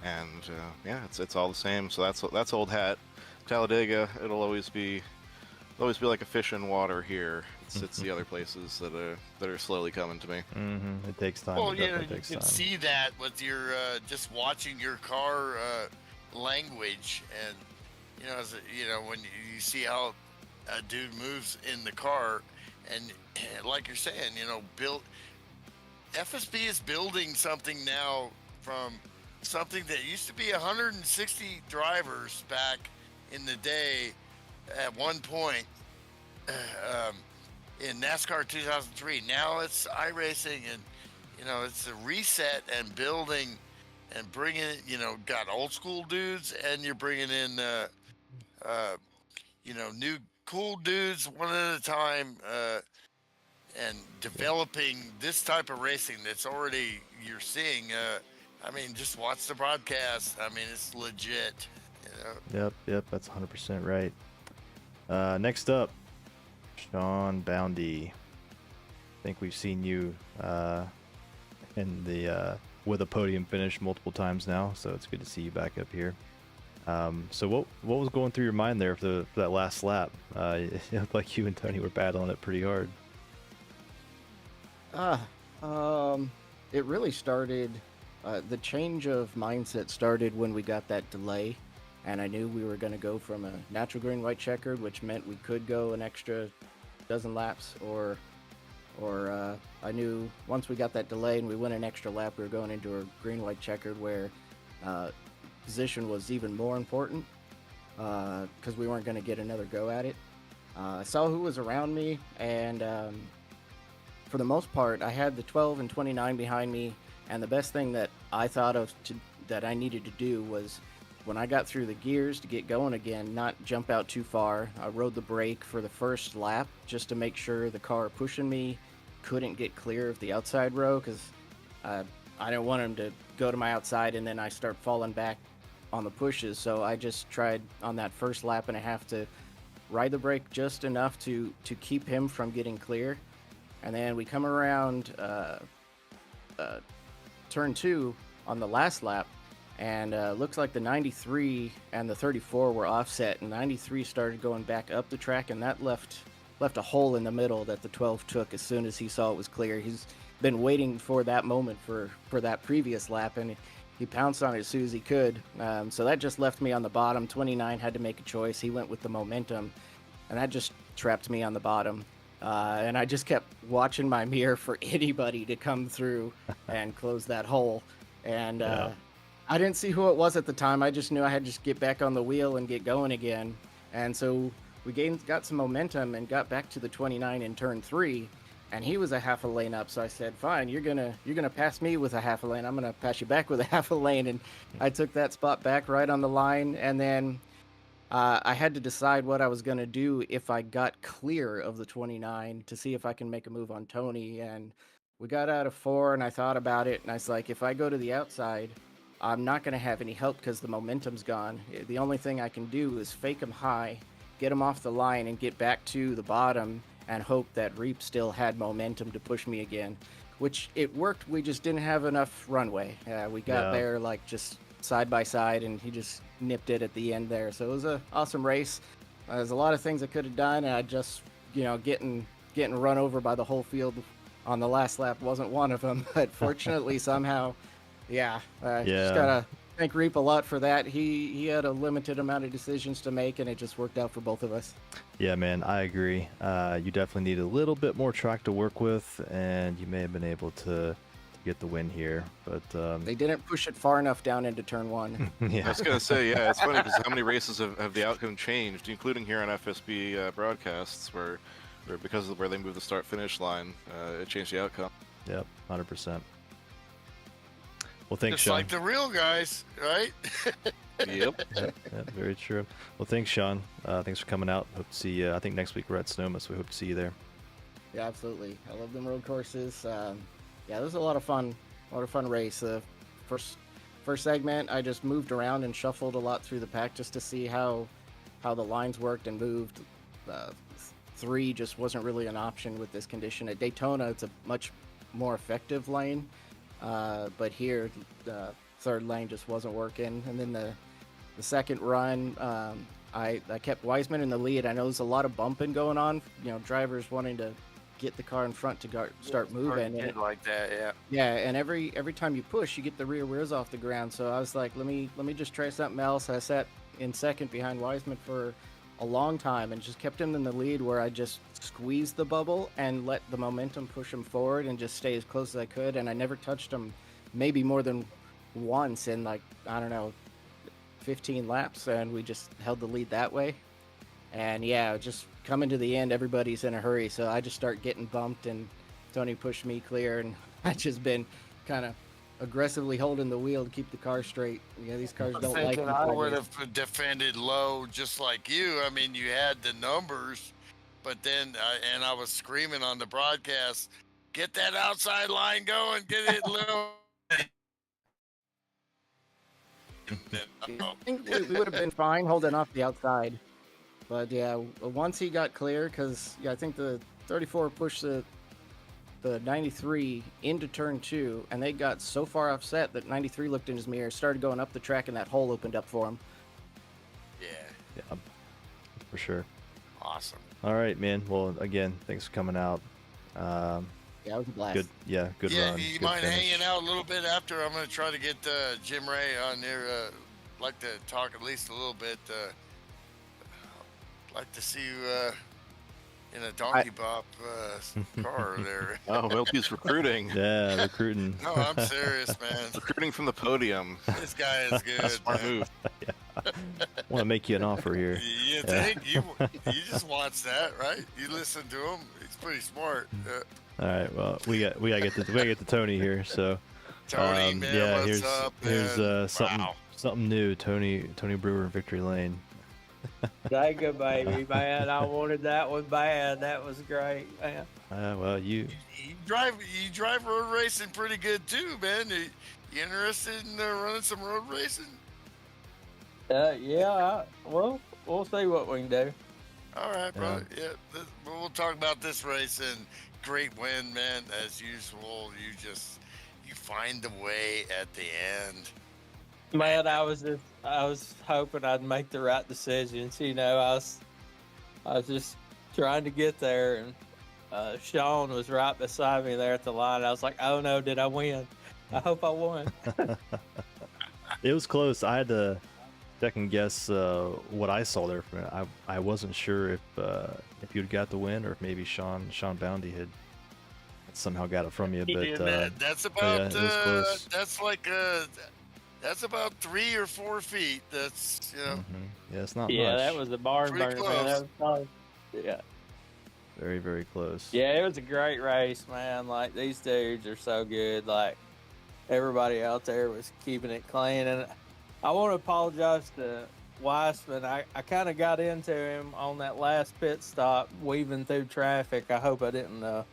And yeah, it's all the same. So that's old hat. Talladega, it'll always be like a fish in water here. It's the other places that are slowly coming to me. Mm-hmm. It takes time. Well, you can see that with your just watching your car language, and when you see how a dude moves in the car, and like you're saying, FSB is building something now from something that used to be 160 drivers back in the day at one point in NASCAR 2003. Now it's iRacing, and it's a reset and building and bringing got old school dudes, and you're bringing in new cool dudes one at a time, and developing this type of racing that's already you're seeing. I mean, just watch the broadcast. I mean, it's legit. Yep, that's 100% right. Next up, Sean Boundy. I think we've seen you in the with a podium finish multiple times now, so it's good to see you back up here. So what was going through your mind there for that last lap? It looked like you and Tony were battling it pretty hard. It really started. The change of mindset started when we got that delay, and I knew we were going to go from a natural green white checkered, which meant we could go an extra dozen laps, or I knew once we got that delay and we went an extra lap, we were going into a green white checkered where position was even more important. because we weren't going to get another go at it. I saw who was around me, and for the most part, I had the 12 and 29 behind me. And the best thing that I thought of that I needed to do was when I got through the gears to get going again, not jump out too far. I rode the brake for the first lap just to make sure the car pushing me couldn't get clear of the outside row, because I didn't want him to go to my outside and then I start falling back on the pushes. So I just tried on that first lap and a half to ride the brake just enough to keep him from getting clear. And then we come around turn 2 on the last lap, and looks like the 93 and the 34 were offset, and 93 started going back up the track, and that left a hole in the middle that the 12 took as soon as he saw it was clear. He's been waiting for that moment for that previous lap, and he pounced on it as soon as he could. So that just left me on the bottom. 29 had to make a choice. He went with the momentum, and that just trapped me on the bottom. And I just kept watching my mirror for anybody to come through and close that hole. And I didn't see who it was at the time. I just knew I had to just get back on the wheel and get going again. And so we got some momentum and got back to the 29 in turn 3. And he was a half a lane up. So I said, fine, you're gonna pass me with a half a lane. I'm gonna pass you back with a half a lane. And I took that spot back right on the line. And then I had to decide what I was going to do if I got clear of the 29 to see if I can make a move on Tony. And we got out of 4, and I thought about it, and I was like, if I go to the outside, I'm not going to have any help because the momentum's gone. The only thing I can do is fake him high, get him off the line, and get back to the bottom and hope that Reap still had momentum to push me again, which it worked. We just didn't have enough runway. We got there like just side by side, and he just nipped it at the end there. So it was an awesome race. There's a lot of things I could have done, and I just, getting run over by the whole field on the last lap wasn't one of them. But fortunately, somehow, just gotta thank Reap a lot for that. He had a limited amount of decisions to make, and it just worked out for both of us. Yeah, man, I agree. You definitely need a little bit more track to work with, and you may have been able to get the win here, but they didn't push it far enough down into turn 1. I was gonna say, it's funny because how many races have the outcome changed, including here on FSB broadcasts, where because of where they moved the start-finish line, it changed the outcome. Yep, 100%. Well, thanks, Just Sean. like the real guys, right? Yep. Yeah, very true. Well, thanks, Sean. Thanks for coming out. Hope to see you. I think next week we're at Sonoma, so we hope to see you there. Yeah, absolutely. I love them road courses. Yeah, it was a lot of fun race. The first segment, I just moved around and shuffled a lot through the pack just to see how the lines worked and moved. 3 just wasn't really an option with this condition. At Daytona, it's a much more effective lane, but here the third lane just wasn't working. And then the second run, I kept Wiseman in the lead. I know there's a lot of bumping going on. Drivers wanting to get the car in front to start moving. And like that, and every time you push, you get the rear wheels off the ground. So I was like, let me just try something else. I sat in second behind Wiseman for a long time and just kept him in the lead, where I just squeezed the bubble and let the momentum push him forward and just stay as close as I could. And I never touched him maybe more than once in 15 laps, and we just held the lead that way. And just coming to the end, everybody's in a hurry, so I just start getting bumped, and Tony pushed me clear, and I just been kind of aggressively holding the wheel to keep the car straight. These cars don't like me. I would have defended low just like you. I mean, you had the numbers, but then and I was screaming on the broadcast, get that outside line going, get it low. I think we would have been fine holding off the outside. But once he got clear, because I think the 34 pushed the 93 into turn 2, and they got so far offset that 93 looked in his mirror, started going up the track, and that hole opened up for him. Yeah, for sure. Awesome. All right, man. Well, again, thanks for coming out. It was a blast. Good run. You good mind finish. hanging out a little bit after? I'm going to try to get Jim Ray on there. Like to talk at least a little bit. Like to see you in a donkey bop car there. Oh, well, he's recruiting. Yeah, recruiting. No, I'm serious, man. Recruiting from the podium. This guy is good. Smart Man. move. Yeah. Want to make you an offer here. You Yeah. think you just watch that, right? You listen to him. He's pretty smart. All right. Well, we gotta get to Tony here. So Tony, man, yeah, what's here's up? here's man? something new. Tony Brewer, Victory Lane. Thank you, baby, man. I wanted that one bad. That was great, man. Well, you You drive road racing pretty good too, man. You interested in running some road racing? Yeah. Well, we'll see what we can do. All right, brother. Yeah, we'll talk about this race and great win, man. As usual, you find the way at the end. Man, I was hoping I'd make the right decisions. You know, I was just trying to get there, and Sean was right beside me there at the line. I was like, "Oh no, did I win? I hope I won." It was close. I had to second guess what I saw there from it. I wasn't sure if you'd got the win or if maybe Sean Boundy had somehow got it from you. But That's yeah, about it was close. that's like that's about 3 or 4 feet. That's Yeah, it's not Yeah, much. that was a barn Pretty burner, man. close. That was close. Yeah. very, very close. Yeah, it was a great race, man. Like, these dudes are so good. Like, everybody out there was keeping it clean. And I want to apologize to Weissman. I kind of got into him on that last pit stop, weaving through traffic. I hope I didn't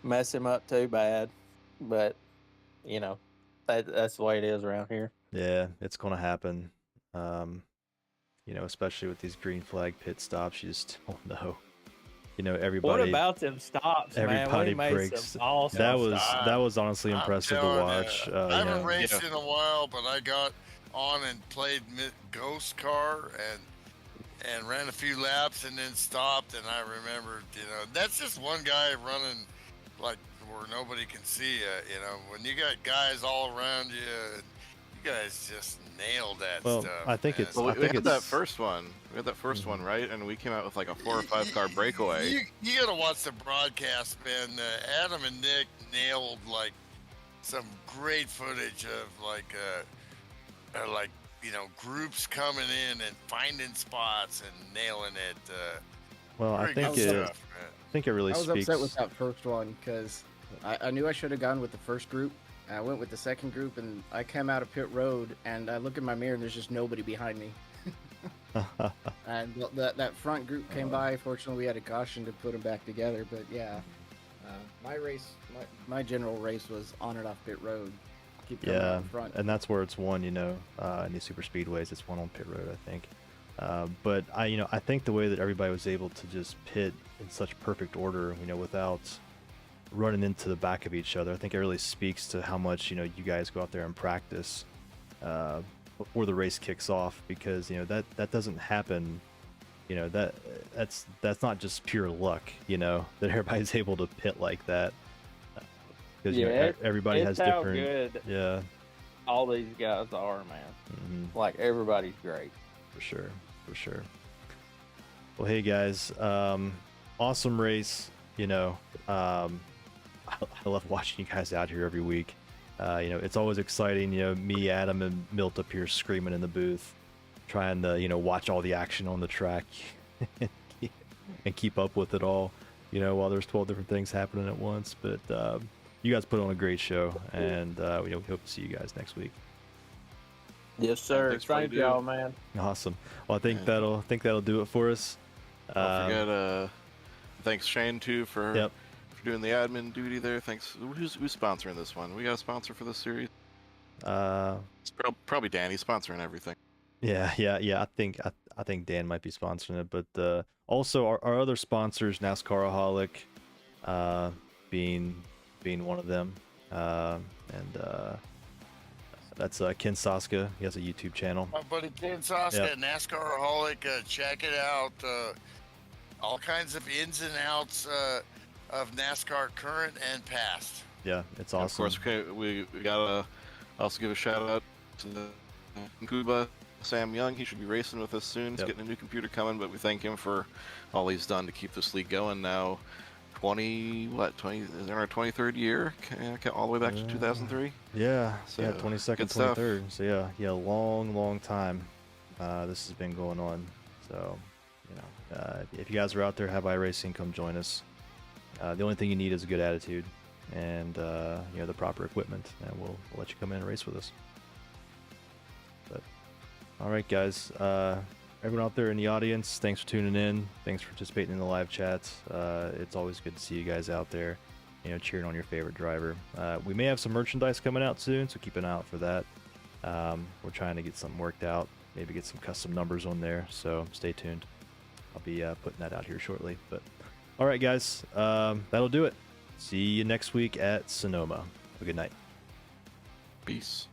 mess him up too bad. But, you know, that's the way it is around here. Yeah, it's gonna happen. Especially with these green flag pit stops, you just don't know. Everybody. What about them stops, man? Everybody We made breaks. some awesome That was honestly I'm impressive to telling watch. ya, I haven't raced Yeah. in a while, but I got on and played Ghost Car and ran a few laps and then stopped. And I remembered, that's just one guy running like where nobody can see you. When you got guys all around you, you guys just nailed that Well, stuff. I think man. it's- Well, I we think had that it's- first one. We had that first one, right? And we came out with like a 4 or 5 car breakaway. You gotta watch the broadcast, man. Adam and Nick nailed like some great footage of groups coming in and finding spots and nailing it. Well, I pretty think good it. stuff, man. I think it really I was speaks. upset with that first one because I knew I should have gone with the first group. And I went with the second group, and I came out of pit road, and I look in my mirror, and there's just nobody behind me. And that front group came by. Fortunately, we had a caution to put them back together. But yeah, my race, my general race was on and off pit road. Keep coming out Yeah, in front. and that's where it's won. In these super speedways, it's won on pit road, I think. But I think the way that everybody was able to just pit in such perfect order, without running into the back of each other, I think it really speaks to how much you guys go out there and practice before the race kicks off, because that doesn't happen. That's not just pure luck. That everybody's able to pit like that. Because everybody has it's how different. good Yeah. all these guys are, man. Mhm. Like, everybody's great. For sure. Well, hey guys, awesome race. I love watching you guys out here every week. It's always exciting. Me, Adam, and Milt up here screaming in the booth, trying to watch all the action on the track and keep up with it all. While there's 12 different things happening at once. But you guys put on a great show, and we hope to see you guys next week. Yes, sir. thanks for what Thank you do. y'all, man. Awesome. Well, I think that'll do it for us. Don't forget, thanks Shane too for Yep. doing the admin duty there. Thanks. Who's sponsoring this one? We got a sponsor for this series. It's probably Danny sponsoring everything. Yeah. I think Dan might be sponsoring it, but also our other sponsors, NASCARaholic, being one of them, and that's Ken Saska. He has a YouTube channel. My buddy Ken Saska, Yep. NASCARaholic, check it out. All kinds of ins and outs of NASCAR current and past. Yeah, it's And awesome. of course, we gotta also give a shout out to Cuba, Sam Young. He should be racing with us soon. He's Yep. getting a new computer coming, but we thank him for all he's done to keep this league going now. 20 is in our 23rd year, all the way back to 2003. Yeah, So, 22nd, good stuff. 23rd. So yeah, long time. this has been going on. So, if you guys are out there, have iRacing, come join us. The only thing you need is a good attitude and the proper equipment, and we'll let you come in and race with us. But all right, guys, everyone out there in the audience, thanks for tuning in. Thanks for participating in the live chats. It's always good to see you guys out there, cheering on your favorite driver. We may have some merchandise coming out soon, so keep an eye out for that. We're trying to get something worked out, maybe get some custom numbers on there, so stay tuned. I'll be putting that out here shortly. But all right, guys, that'll do it. See you next week at Sonoma. Have a good night. Peace.